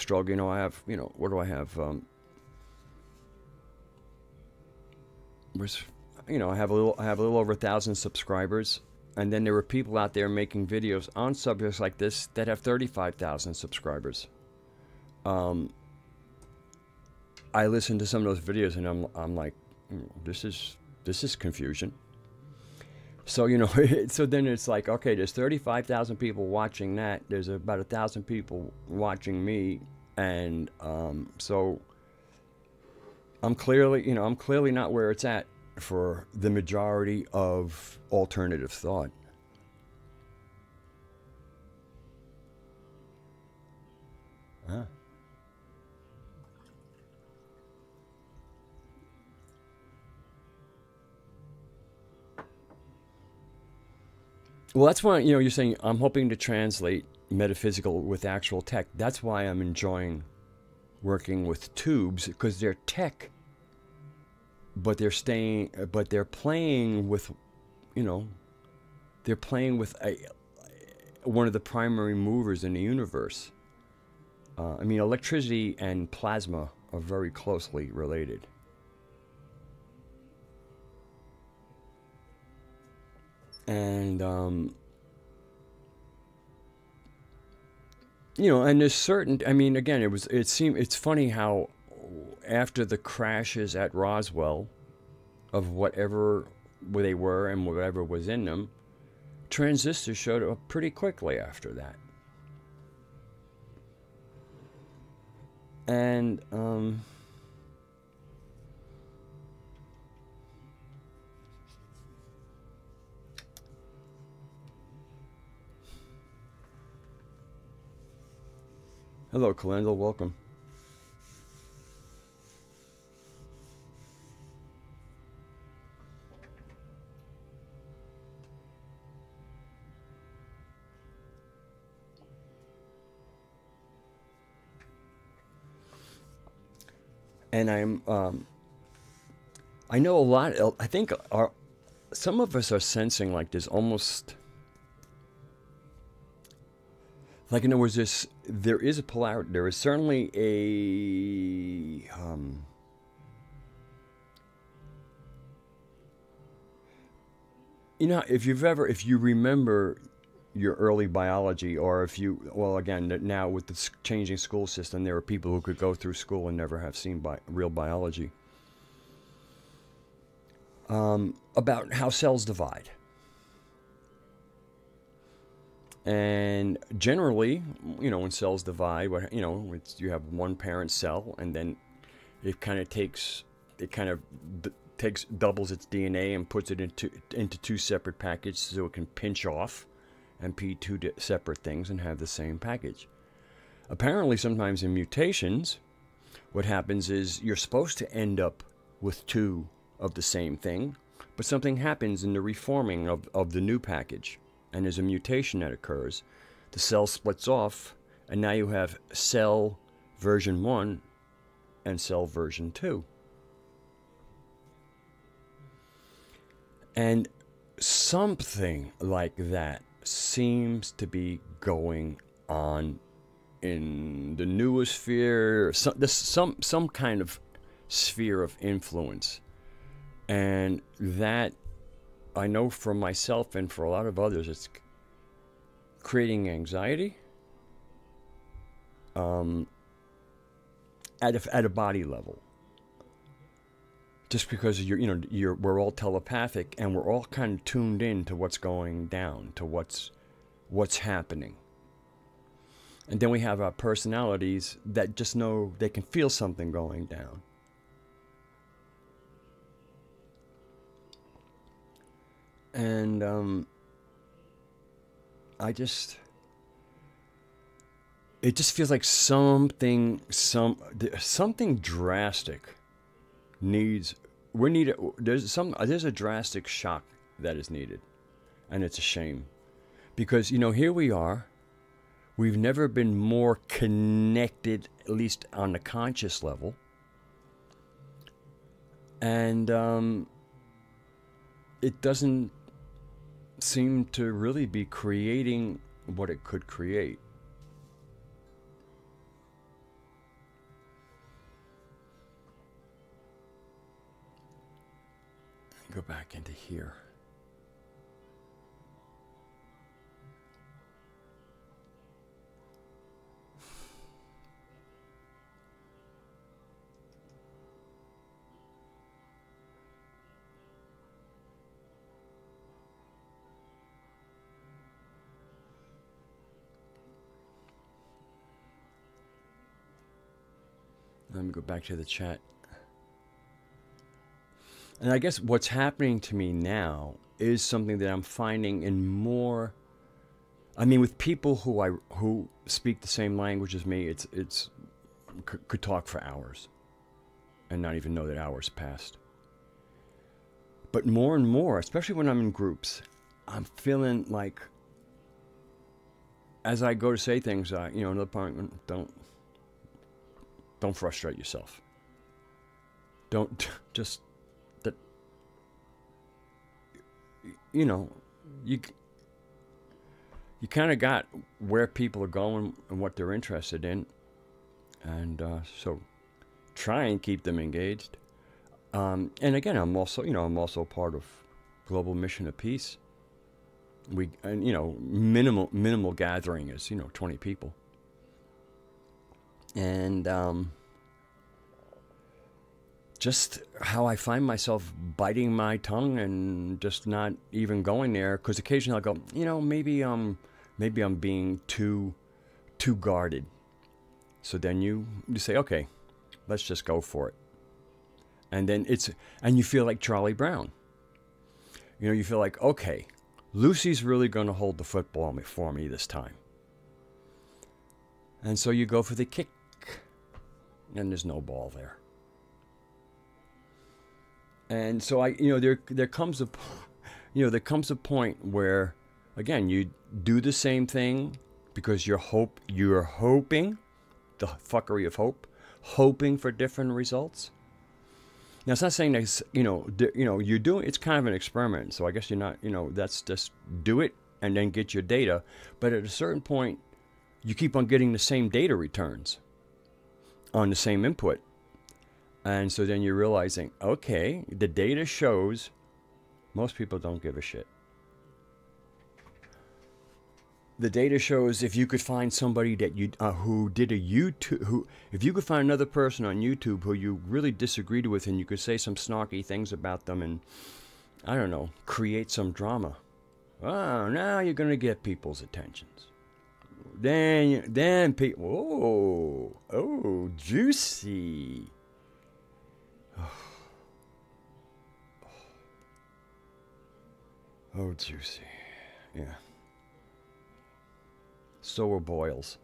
I have, what do I have? I have a little over 1,000 subscribers, and then there were people out there making videos on subjects like this that have 35,000 subscribers. I listen to some of those videos, and I'm like, this is confusion. So, so then it's like, okay, there's 35,000 people watching that. There's about 1,000 people watching me. And so I'm clearly not where it's at for the majority of alternative thought. Huh. Well, that's why, you're saying I'm hoping to translate metaphysical with actual tech. That's why I'm enjoying working with tubes, because they're tech, but they're playing with, they're playing with one of the primary movers in the universe. Electricity and plasma are very closely related. And, and there's certain, again, it's funny how after the crashes at Roswell of whatever they were and whatever was in them, transistors showed up pretty quickly after that. And, hello, Calendal, welcome. And I know a lot, I think some of us are sensing like there's almost, like in other words, there is a polarity. There is certainly a if you remember your early biology, or again, now with the changing school system, there are people who could go through school and never have seen real biology. About how cells divide. And generally, when cells divide, you have one parent cell, and then it kind of doubles its DNA and puts it into two separate packages so it can pinch off and be two separate things and have the same package. Apparently, sometimes in mutations, what happens is you're supposed to end up with two of the same thing, but something happens in the reforming of the new package, and there's a mutation that occurs. The cell splits off, and now you have cell version 1 and cell version 2. And something like that seems to be going on in the noosphere, some kind of sphere of influence. And that, I know for myself and for a lot of others, it's creating anxiety at a body level. Just because we're all telepathic, and we're all kind of tuned in to what's going down, to what's happening. And then we have our personalities that just know they can feel something going down. And it just feels like something drastic needs. There's a drastic shock that is needed, and it's a shame, because here we are. We've never been more connected, at least on the conscious level, and it doesn't seem to really be creating what it could create. Go back into here. Let me go back to the chat. And I guess what's happening to me now is something that I'm finding in more. I mean, with people who speak the same language as me, it's could talk for hours, and not even know that hours passed. But more and more, especially when I'm in groups, I'm feeling like, as I go to say things, another point, don't frustrate yourself. Don't just. You kind of got where people are going and what they're interested in, and so try and keep them engaged. And again, I'm also part of Global Mission of Peace. Minimal gathering is 20 people, and just how I find myself biting my tongue and just not even going there, because occasionally I'll go, maybe I'm being too guarded. So then you say, okay, let's just go for it. And then you feel like Charlie Brown. You feel like, okay, Lucy's really going to hold the football for me this time. And so you go for the kick, and there's no ball there. And so there comes a point where, again, you do the same thing because you're hoping, the fuckery of hope, hoping for different results. Now, it's not saying that you're doing. It's kind of an experiment. So I guess you're not. That's just do it and then get your data. But at a certain point, you keep on getting the same data returns on the same input. And so then you're realizing, okay, the data shows most people don't give a shit. The data shows if you could find somebody that who did a YouTube, if you could find another person on YouTube who you really disagreed with, and you could say some snarky things about them, and I don't know, create some drama. Oh, now you're gonna get people's attentions. Then people, oh, juicy. Oh, juicy. Yeah. So are boils.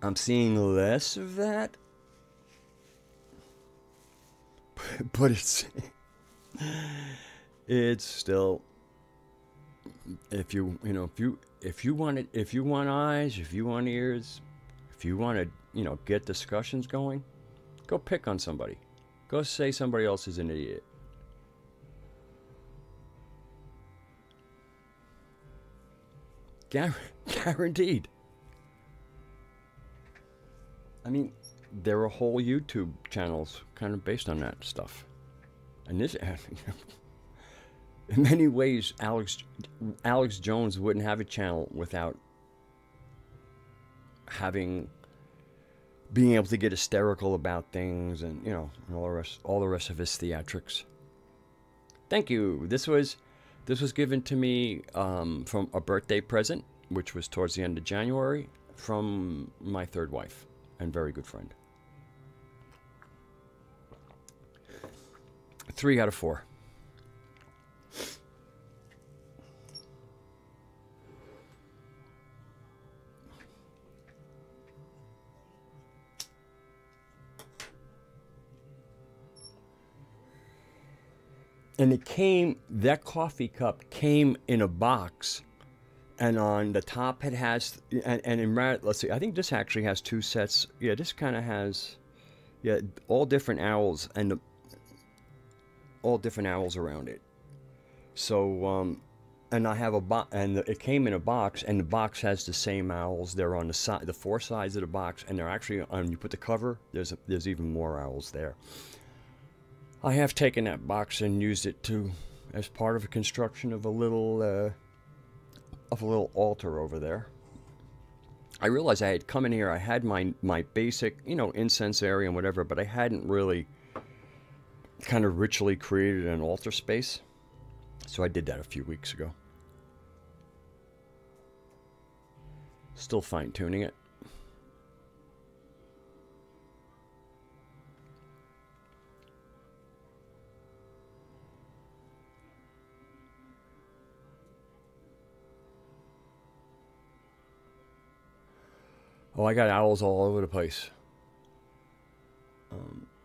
I'm seeing less of that. But it's still, if you want eyes, if you want ears, if you want to, get discussions going, go pick on somebody. Go say somebody else is an idiot. Guaranteed. I mean, there are whole YouTube channels kind of based on that stuff. And this, in many ways, Alex Jones wouldn't have a channel without being able to get hysterical about things, and all the rest of his theatrics. Thank you. This was given to me from a birthday present, which was towards the end of January, from my third wife and very good friend. 3 out of 4. And that coffee cup came in a box, and on the top it has, and in, let's see, I think this actually has 2 sets. Yeah, this kind of has, yeah, all different owls, and all different owls around it. So, and I have a box, and it came in a box, and the box has the same owls. They're on the side, the 4 sides of the box, and they're actually, on, you put the cover, there's even more owls there. I have taken that box and used it as part of a construction of a little altar over there. I realized I had come in here, I had my basic, incense area and whatever, but I hadn't really kind of ritually created an altar space. So I did that a few weeks ago. Still fine-tuning it. Oh, I got owls all over the place.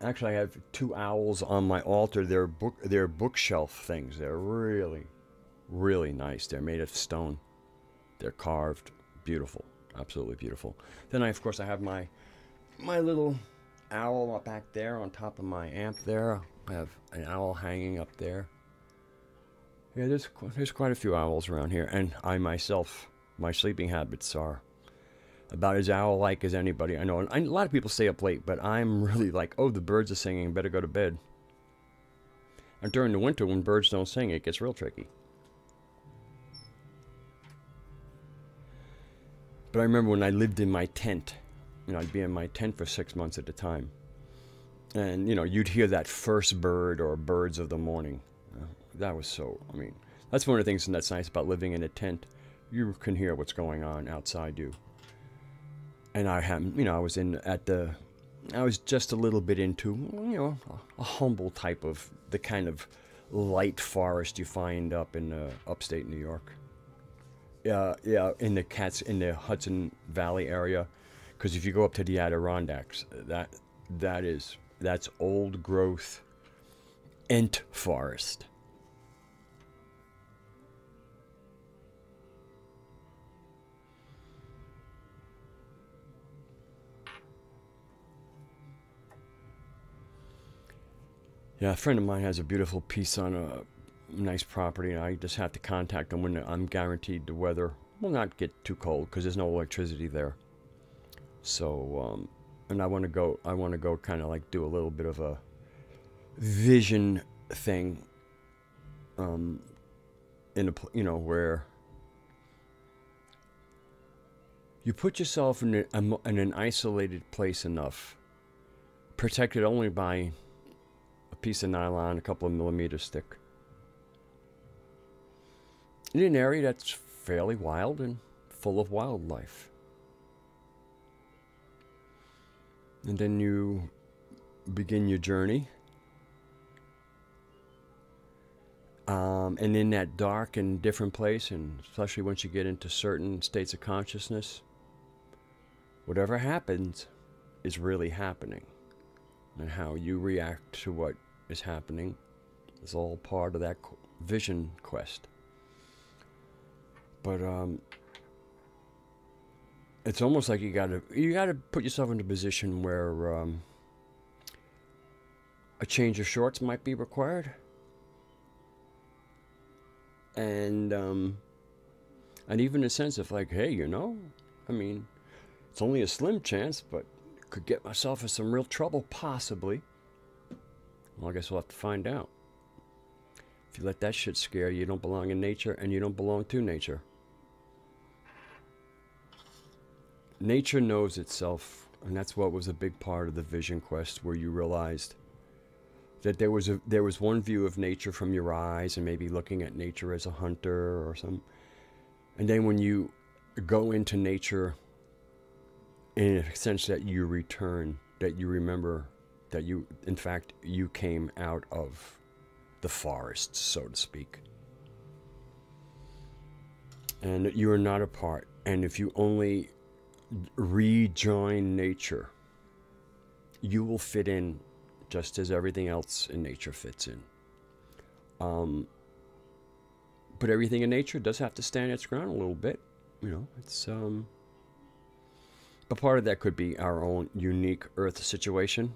Actually, I have 2 owls on my altar. They're bookshelf things. They're really, really nice. They're made of stone. They're carved. Beautiful. Absolutely beautiful. Then, of course, I have my little owl up back there on top of my amp there. I have an owl hanging up there. Yeah, there's quite a few owls around here. And I myself, my sleeping habits are about as owl-like as anybody I know. And a lot of people stay up late, but I'm really like, oh, the birds are singing, better go to bed. And during the winter, when birds don't sing, it gets real tricky. But I remember when I lived in my tent, I'd be in my tent for 6 months at a time. And, you'd hear that first bird or birds of the morning. That was that's one of the things that's nice about living in a tent. You can hear what's going on outside you. And I was just a little bit into, a humble type of the kind of light forest you find up in upstate New York. Yeah, in the Hudson Valley area, because if you go up to the Adirondacks, that's old growth Ent forest. Yeah, a friend of mine has a beautiful piece on a nice property, and I just have to contact them when I'm guaranteed the weather will not get too cold because there's no electricity there. So, and I want to go kind of like do a little bit of a vision thing, where you put yourself in an isolated place enough, protected only by a piece of nylon, a couple of millimeters thick, in an area that's fairly wild and full of wildlife. And then you begin your journey. And in that dark and different place, and especially once you get into certain states of consciousness, whatever happens is really happening. And how you react to what is happening is all part of that vision quest. But it's almost like you gotta put yourself in a position where a change of shorts might be required, and even a sense of like, hey, it's only a slim chance, but could get myself in some real trouble, possibly. Well, I guess we'll have to find out. If you let that shit scare you, you don't belong in nature, and you don't belong to nature. Nature knows itself, and that's what was a big part of the vision quest, where you realized that there was one view of nature from your eyes, and maybe looking at nature as a hunter or something. And then when you go into nature, in a sense that you return, that you remember that you came out of the forests, so to speak. And you are not a part. And if you only rejoin nature, you will fit in just as everything else in nature fits in. But everything in nature does have to stand its ground a little bit. You know, it's but part of that could be our own unique Earth situation.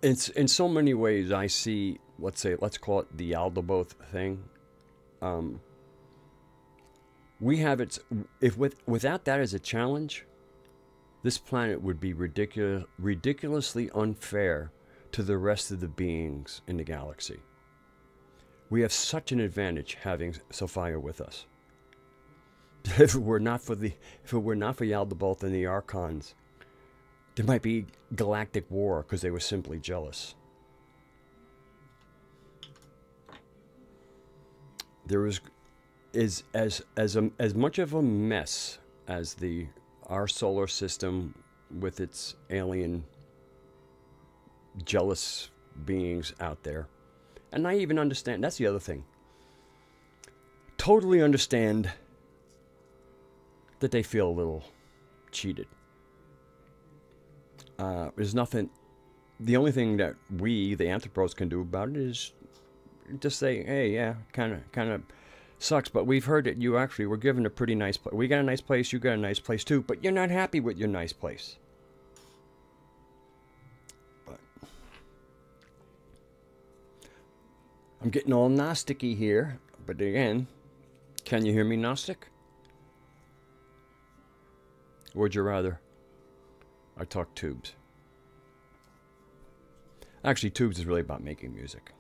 It's in so many ways I see, let's call it the Aldebaoth thing. We have its, if without that as a challenge, this planet would be ridiculously unfair to the rest of the beings in the galaxy. We have such an advantage having Sophia with us. If it were not for Aldebaoth and the Archons, there might be galactic war because they were simply jealous. There is as much of a mess as our solar system with its alien jealous beings out there. And I even understand, that's the other thing. Totally understand that they feel a little cheated. There's nothing, the only thing that we, the anthropos, can do about it is just say, hey, yeah, kind of sucks, but we've heard that you actually were given a pretty nice place. We got a nice place, you got a nice place too, but you're not happy with your nice place. But I'm getting all Gnostic-y here, but again, can you hear me Gnostic? Or would you rather I talk tubes? Actually, tubes is really about making music.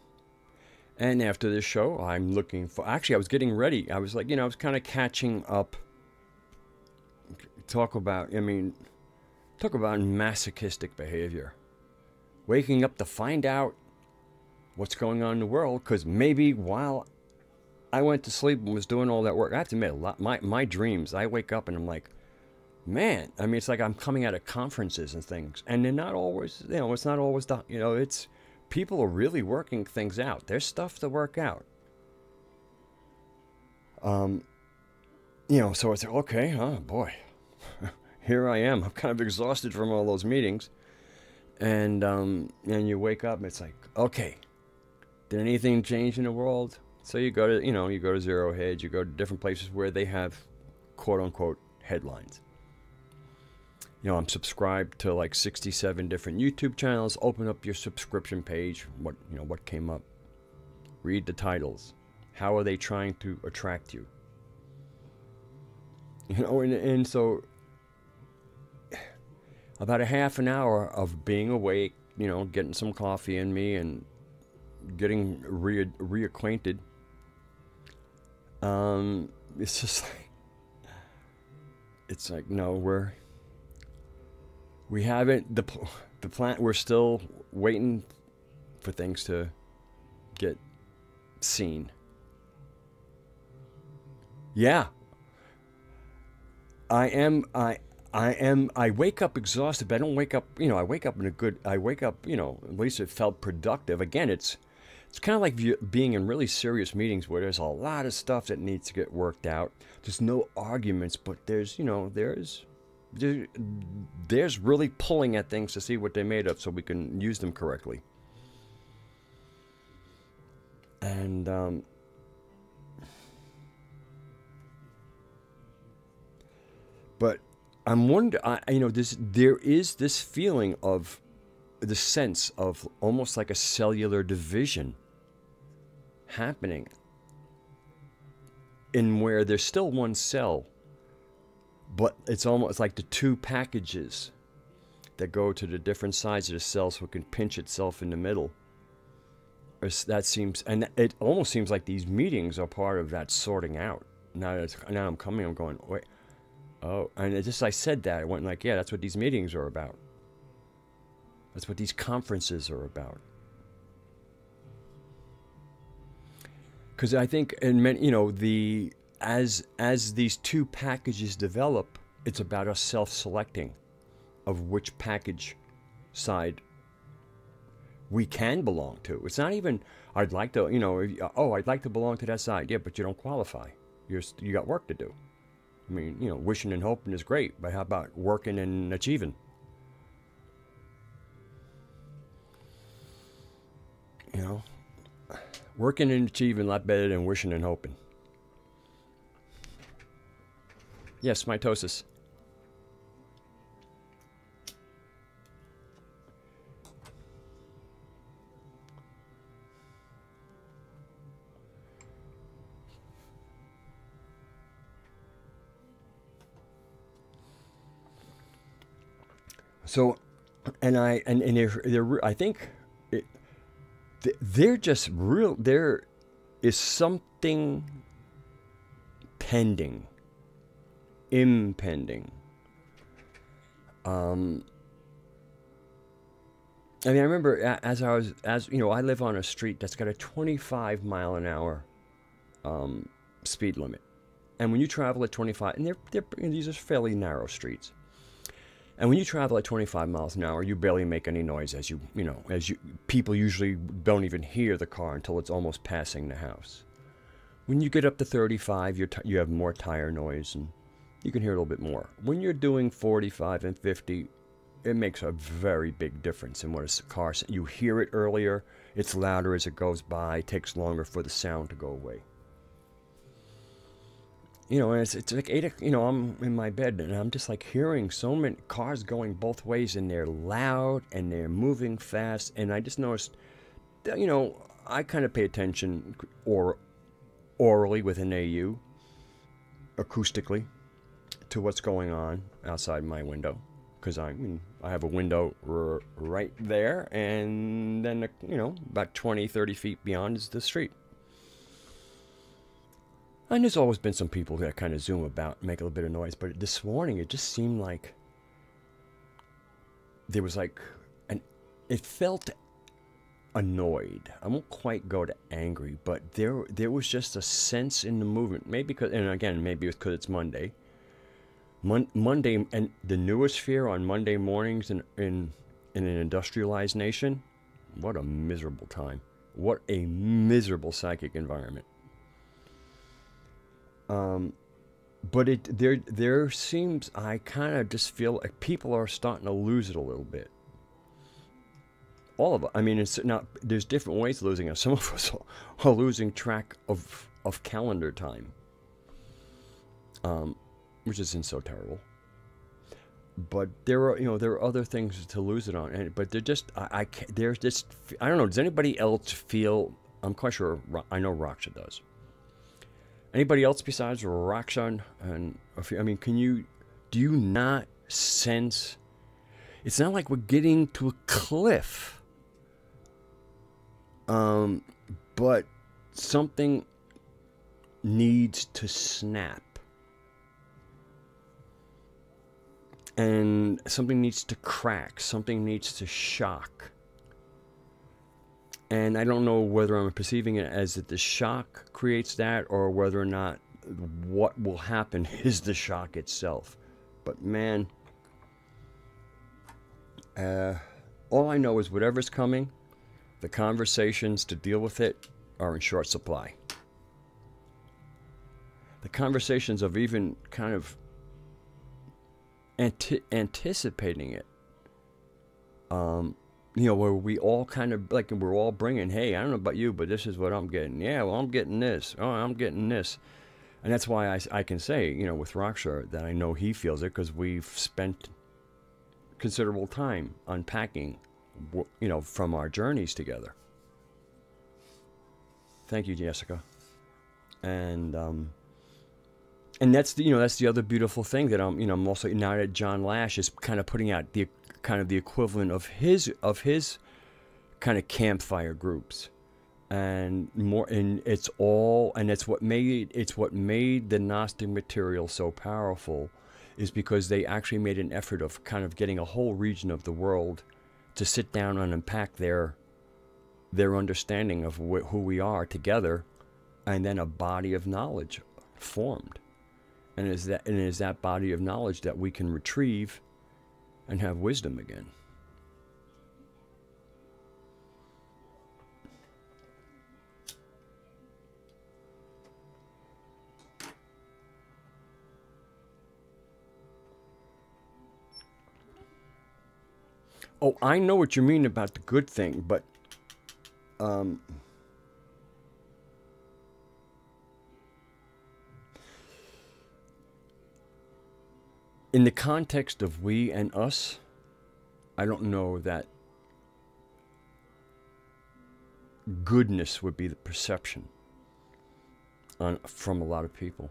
And after this show, I'm looking for... Actually, I was getting ready. I was like, I was kind of catching up. Talk about masochistic behavior. Waking up to find out what's going on in the world. Because maybe while I went to sleep and was doing all that work, I have to admit, a lot, my dreams, I wake up and I'm like, man, it's like I'm coming out of conferences and things. And they're not always, it's not always, it's... People are really working things out. There's stuff to work out. So it's like, okay, oh boy, here I am. I'm kind of exhausted from all those meetings. And you wake up and it's like, okay, did anything change in the world? So you go to Zero Hedge, you go to different places where they have quote unquote headlines. I'm subscribed to like 67 different YouTube channels. Open up your subscription page. What came up? Read the titles. How are they trying to attract you? And so about a half an hour of being awake, getting some coffee in me and getting reacquainted. It's just like, it's like, no, we haven't, the plant, we're still waiting for things to get seen. Yeah. I wake up exhausted, but I don't wake up, I wake up at least it felt productive. Again, it's kind of like being in really serious meetings where there's a lot of stuff that needs to get worked out. There's no arguments, but there's really pulling at things to see what they're made of so we can use them correctly. And but I'm wondering, there is this feeling of the sense of almost like a cellular division happening in where there's still one cell, but it's almost like the two packages that go to the different sides of the cell so it can pinch itself in the middle. That seems, and it almost seems like these meetings are part of that sorting out. Now I'm going, wait, oh, and I said that, I went like, yeah, that's what these meetings are about. That's what these conferences are about. Because I think, as these two packages develop, it's about us self-selecting of which package side we can belong to. It's not even, I'd like to, I'd like to belong to that side. Yeah, but you don't qualify. You got work to do. I mean, wishing and hoping is great, but how about working and achieving? Working and achieving a lot better than wishing and hoping. Yes, mitosis. So, and they're I think they're just real. There is something pending, impending. I mean, I remember I live on a street that's got a 25 mile an hour speed limit, and when you travel at 25, and these are fairly narrow streets. And when you travel at 25 miles an hour, you barely make any noise people usually don't even hear the car until it's almost passing the house. When you get up to 35, you have more tire noise and you can hear a little bit more. When you're doing 45 and 50, it makes a very big difference in what a car, you hear it earlier, it's louder as it goes by, it takes longer for the sound to go away. And it's like 8 o'clock, I'm in my bed and I'm just like hearing so many cars going both ways and they're loud and they're moving fast. And I just noticed that, I kind of pay attention orally with an AU, acoustically, to what's going on outside my window. Because I have a window right there and then, about 20, 30 feet beyond is the street. And there's always been some people that kind of zoom about and make a little bit of noise. But this morning, it just seemed like there was it felt annoyed. I won't quite go to angry, but there was just a sense in the movement. Maybe because it's because it's Monday. Monday, and the noosphere on Monday mornings in an industrialized nation, what a miserable time. What a miserable psychic environment. But there seems, I kind of just feel like people are starting to lose it a little bit. All of it. I mean, it's not. There's different ways of losing it. Some of us are losing track of calendar time, which isn't so terrible. But there are other things to lose it on. But they're just I don't know. Does anybody else feel? I'm quite sure. I know Raksha does. Anybody else besides Raksha? And do you not sense? It's not like we're getting to a cliff. But something needs to snap. And something needs to crack. Something needs to shock. And I don't know whether I'm perceiving it as that the shock creates that or whether or not what will happen is the shock itself. But man, all I know is whatever's coming, the conversations to deal with it are in short supply. The conversations of even kind of anticipating it, where we all kind of we're all bringing, hey, I don't know about you, but this is what I'm getting. Yeah, well, I'm getting this. Oh, I'm getting this. And that's why I can say, with Raksha, that I know he feels it because we've spent considerable time unpacking, from our journeys together. Thank you, Jessica. And that's the other beautiful thing that I'm also, now that John Lash is kind of putting out the equivalent of his kind of campfire groups, and it's what made the Gnostic material so powerful, is because they actually made an effort of kind of getting a whole region of the world to sit down and unpack their understanding of who we are together, and then a body of knowledge formed. And it is that body of knowledge that we can retrieve and have wisdom again. Oh, I know what you mean about the good thing, but in the context of we and us, I don't know that goodness would be the perception from a lot of people.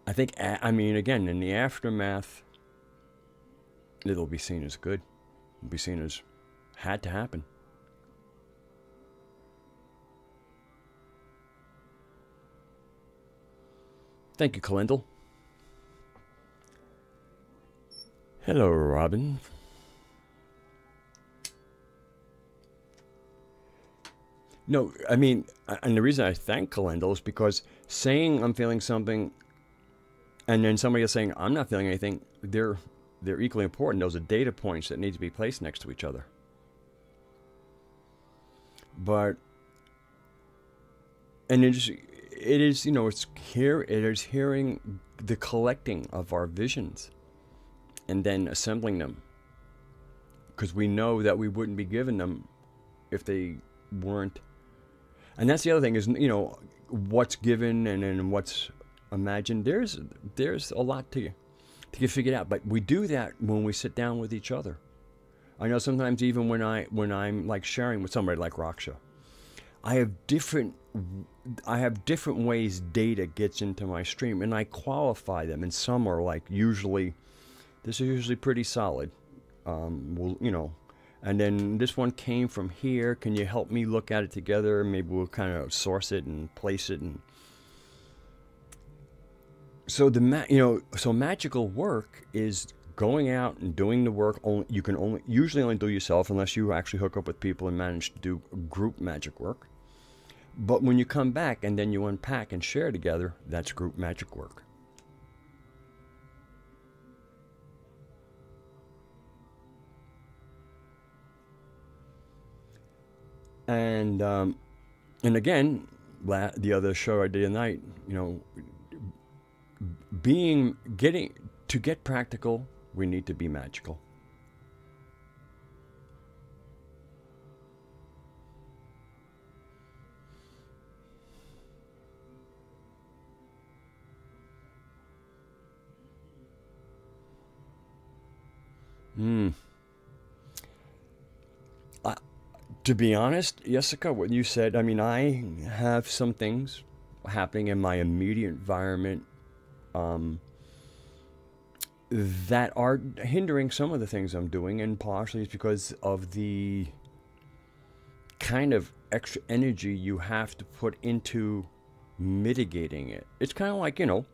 I think, I mean, again, in the aftermath, it'll be seen as good. It'll be seen as had to happen. Thank you, Kalendal. Hello, Robin. No, I mean, and the reason I thank Kalendal is because saying I'm feeling something, and then somebody else saying I'm not feeling anything, they're equally important. Those are data points that need to be placed next to each other. But, and it is, you know, it is hearing the collecting of our visions and then assembling them, because we know that we wouldn't be given them if they weren't. And that's the other thing is, you know, what's given and then what's imagined. There's a lot to get figured out, but we do that when we sit down with each other. I know sometimes even when I'm like sharing with somebody like Raksha, I have different ways data gets into my stream, and I qualify them, and some are like this is usually pretty solid. Well, you know, and then this one came from here. Can you help me look at it together? Maybe we'll kind of source it and place it. And so so magical work is going out and doing the work. You can usually only do yourself unless you actually hook up with people and manage to do group magic work. But when you come back and then you unpack and share together, that's group magic work. And again, the other show I did tonight, you know, to get practical, we need to be magical. To be honest, Jessica, what you said, I mean, I have some things happening in my immediate environment that are hindering some of the things I'm doing, and partially it's because of the kind of extra energy you have to put into mitigating it. It's kind of like, you know,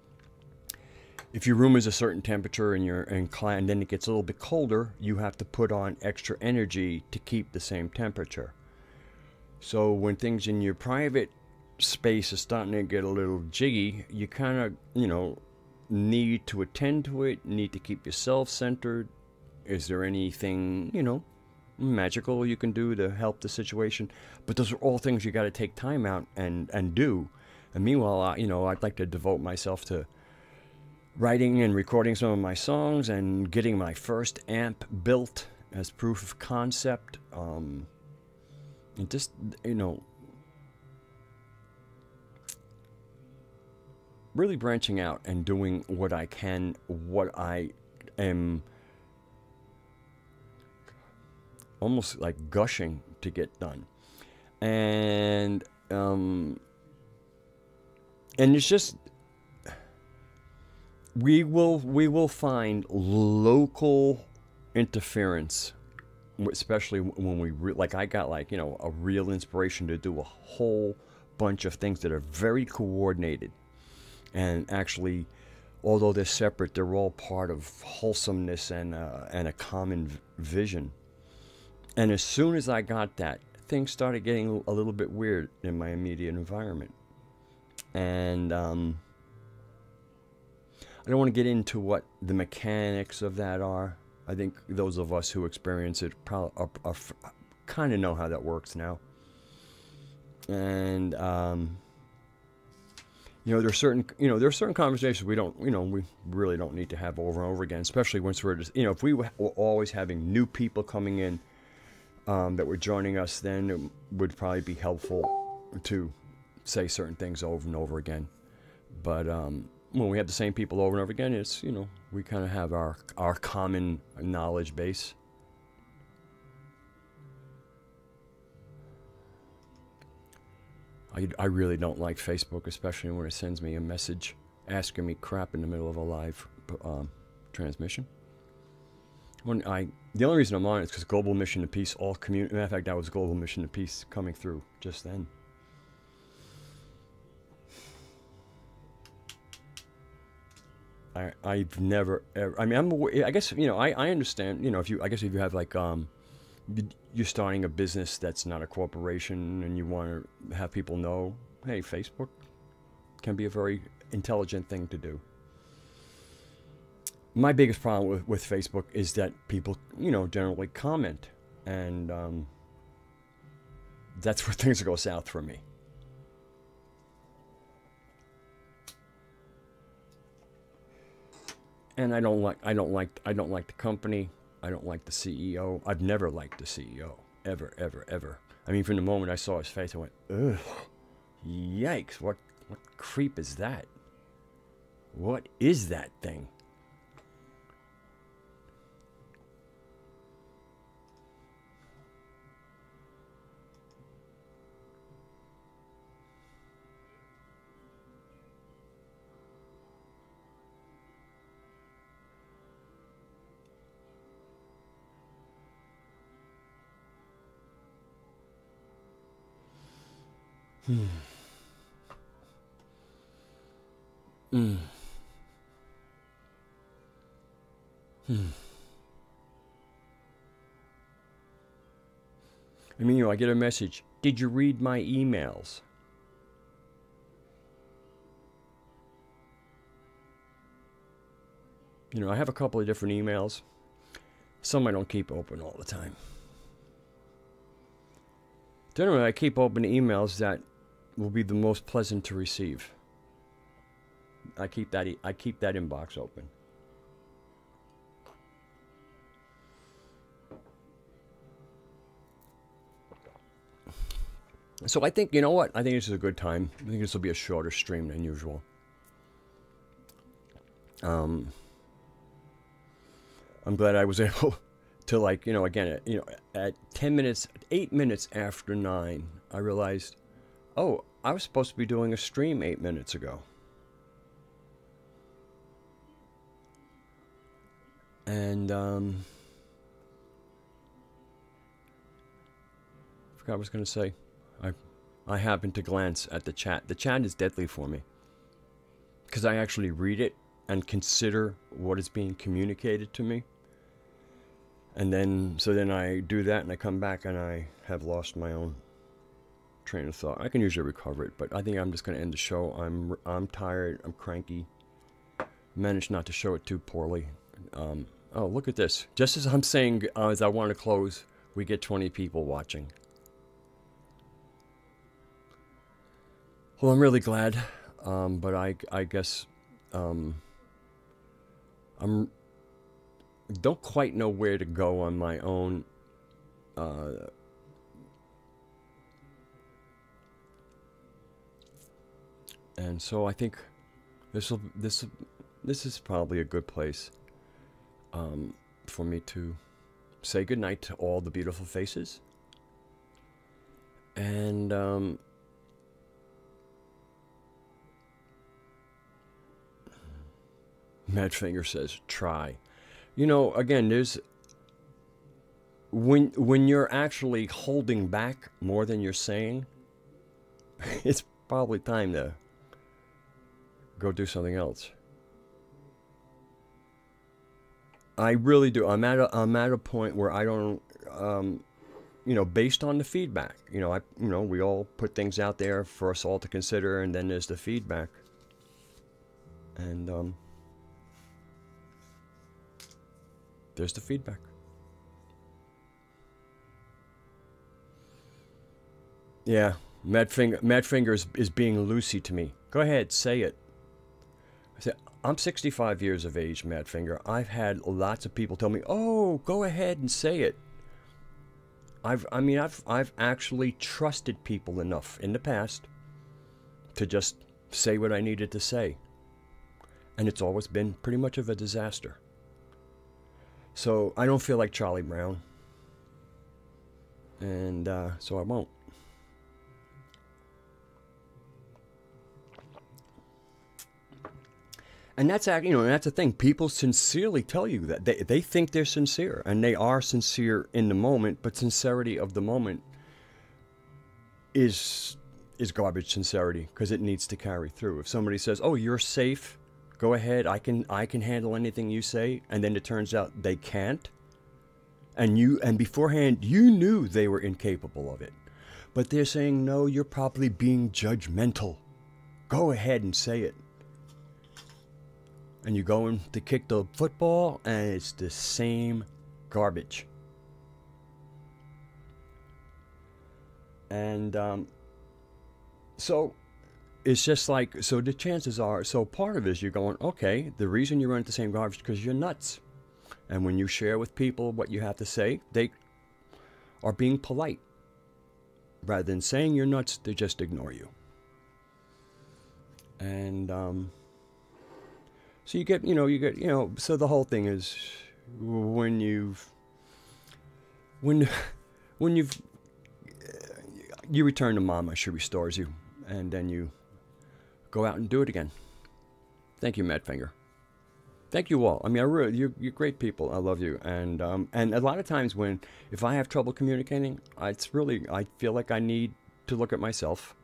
if your room is a certain temperature and you're inclined, and then it gets a little bit colder, you have to put on extra energy to keep the same temperature. So when things in your private space are starting to get a little jiggy, you kind of, you know, need to attend to it, need to keep yourself centered. Is there anything, you know, magical you can do to help the situation? But those are all things you got to take time out and do. And meanwhile, you know, I'd like to devote myself to writing and recording some of my songs and getting my first amp built as proof of concept. And just, you know, really branching out and doing what I can, what I am almost like gushing to get done. And it's just, we will find local interference, especially when we like I got like, you know, a real inspiration to do a whole bunch of things that are very coordinated, and actually, although they're separate, they're all part of wholesomeness and a common vision. And as soon as I got that, things started getting a little bit weird in my immediate environment. And I don't want to get into what the mechanics of that are. I think those of us who experience it probably kind of know how that works now. And there's certain conversations we really don't need to have over and over again, especially once we're just, if we were always having new people coming in that were joining us, then it would probably be helpful to say certain things over and over again. But when we have the same people over and over again, it's, we kind of have our common knowledge base. I really don't like Facebook, especially when it sends me a message asking me crap in the middle of a live transmission. The only reason I'm on it is because Global Mission to Peace, all community. Matter of fact, that was Global Mission to Peace coming through just then. I've never ever. I mean, I guess I understand. If you if you have like you're starting a business that's not a corporation and you want to have people know, hey, Facebook can be a very intelligent thing to do. My biggest problem with Facebook is that people, generally comment, and that's where things go south for me. And I don't like the company. I don't like the CEO. I've never liked the CEO. Ever, ever, ever. I mean, from the moment I saw his face, I went, ugh, yikes, what creep is that? What is that thing? I mean, I get a message. Did you read my emails? I have a couple of different emails. Some I don't keep open all the time. Generally, I keep open emails that will be the most pleasant to receive. I keep that inbox open. So I think, what? I think this is a good time. I think this will be a shorter stream than usual. I'm glad I was able to, again, at 8 minutes after 9, I realized, oh, I was supposed to be doing a stream 8 minutes ago. And, I forgot what I was going to say. I happened to glance at the chat. The chat is deadly for me, because I actually read it and consider what is being communicated to me. And then, then I do that and I come back and I have lost my own train of thought. I can usually recover it, but I think I'm just going to end the show. I'm tired. I'm cranky. Managed not to show it too poorly. Oh, look at this. Just as I'm saying, as I want to close, we get 20 people watching. Well, I'm really glad, but I guess don't quite know where to go on my own. And so I think this is probably a good place for me to say goodnight to all the beautiful faces. And Madfinger says, try. Again, there's when you're actually holding back more than you're saying, it's probably time to go do something else. I really do. I'm at a point where I don't, based on the feedback. We all put things out there for us all to consider, and then there's the feedback. And there's the feedback. Yeah, Madfinger is being Lucy to me. Go ahead, say it. I said, I'm 65 years of age, Madfinger. I've had lots of people tell me, "Oh, go ahead and say it." I've actually trusted people enough in the past to just say what I needed to say, and it's always been pretty much of a disaster. So I don't feel like Charlie Brown, and so I won't. And that's that's the thing. People sincerely tell you that they think they're sincere, and they are sincere in the moment. But sincerity of the moment is garbage sincerity, because it needs to carry through. If somebody says, "Oh, you're safe, go ahead, I can handle anything you say," and then it turns out they can't, and beforehand you knew they were incapable of it, but they're saying, "No, you're probably being judgmental. Go ahead and say it." And you go in to kick the football, and it's the same garbage. And so it's just like, so the chances are, so part of it is you're going, okay, the reason you run into the same garbage is because you're nuts. And when you share with people what you have to say, they are being polite. Rather than saying you're nuts, they just ignore you. And so you get, so the whole thing is when you return to mama, she restores you, and then you go out and do it again. Thank you, Madfinger. Thank you all. I mean, you're great people. I love you. And a lot of times if I have trouble communicating, I feel like I need to look at myself.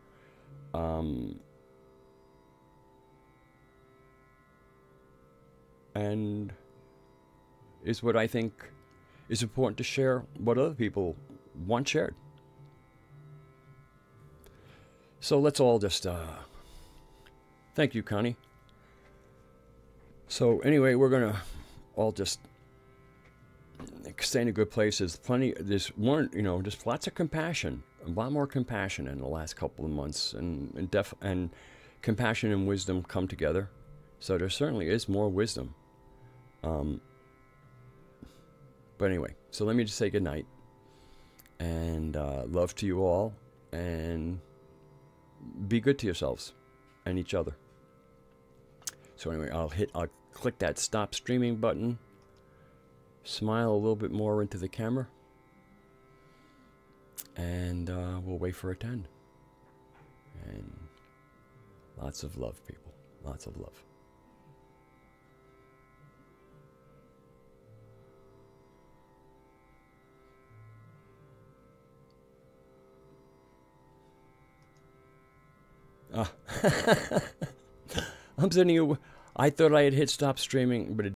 And is what I think is important to share what other people want shared. So let's all just, thank you, Connie. So anyway, we're going to all just stay in a good place. There's just lots of compassion, a lot more compassion in the last couple of months, and compassion and wisdom come together. So there certainly is more wisdom. But anyway, so let me just say good night, and love to you all, and be good to yourselves and each other. So anyway, I'll click that stop streaming button, smile a little bit more into the camera, and we'll wait for it to end. And lots of love, people. Lots of love. I'm sending you. I thought I had hit stop streaming, but it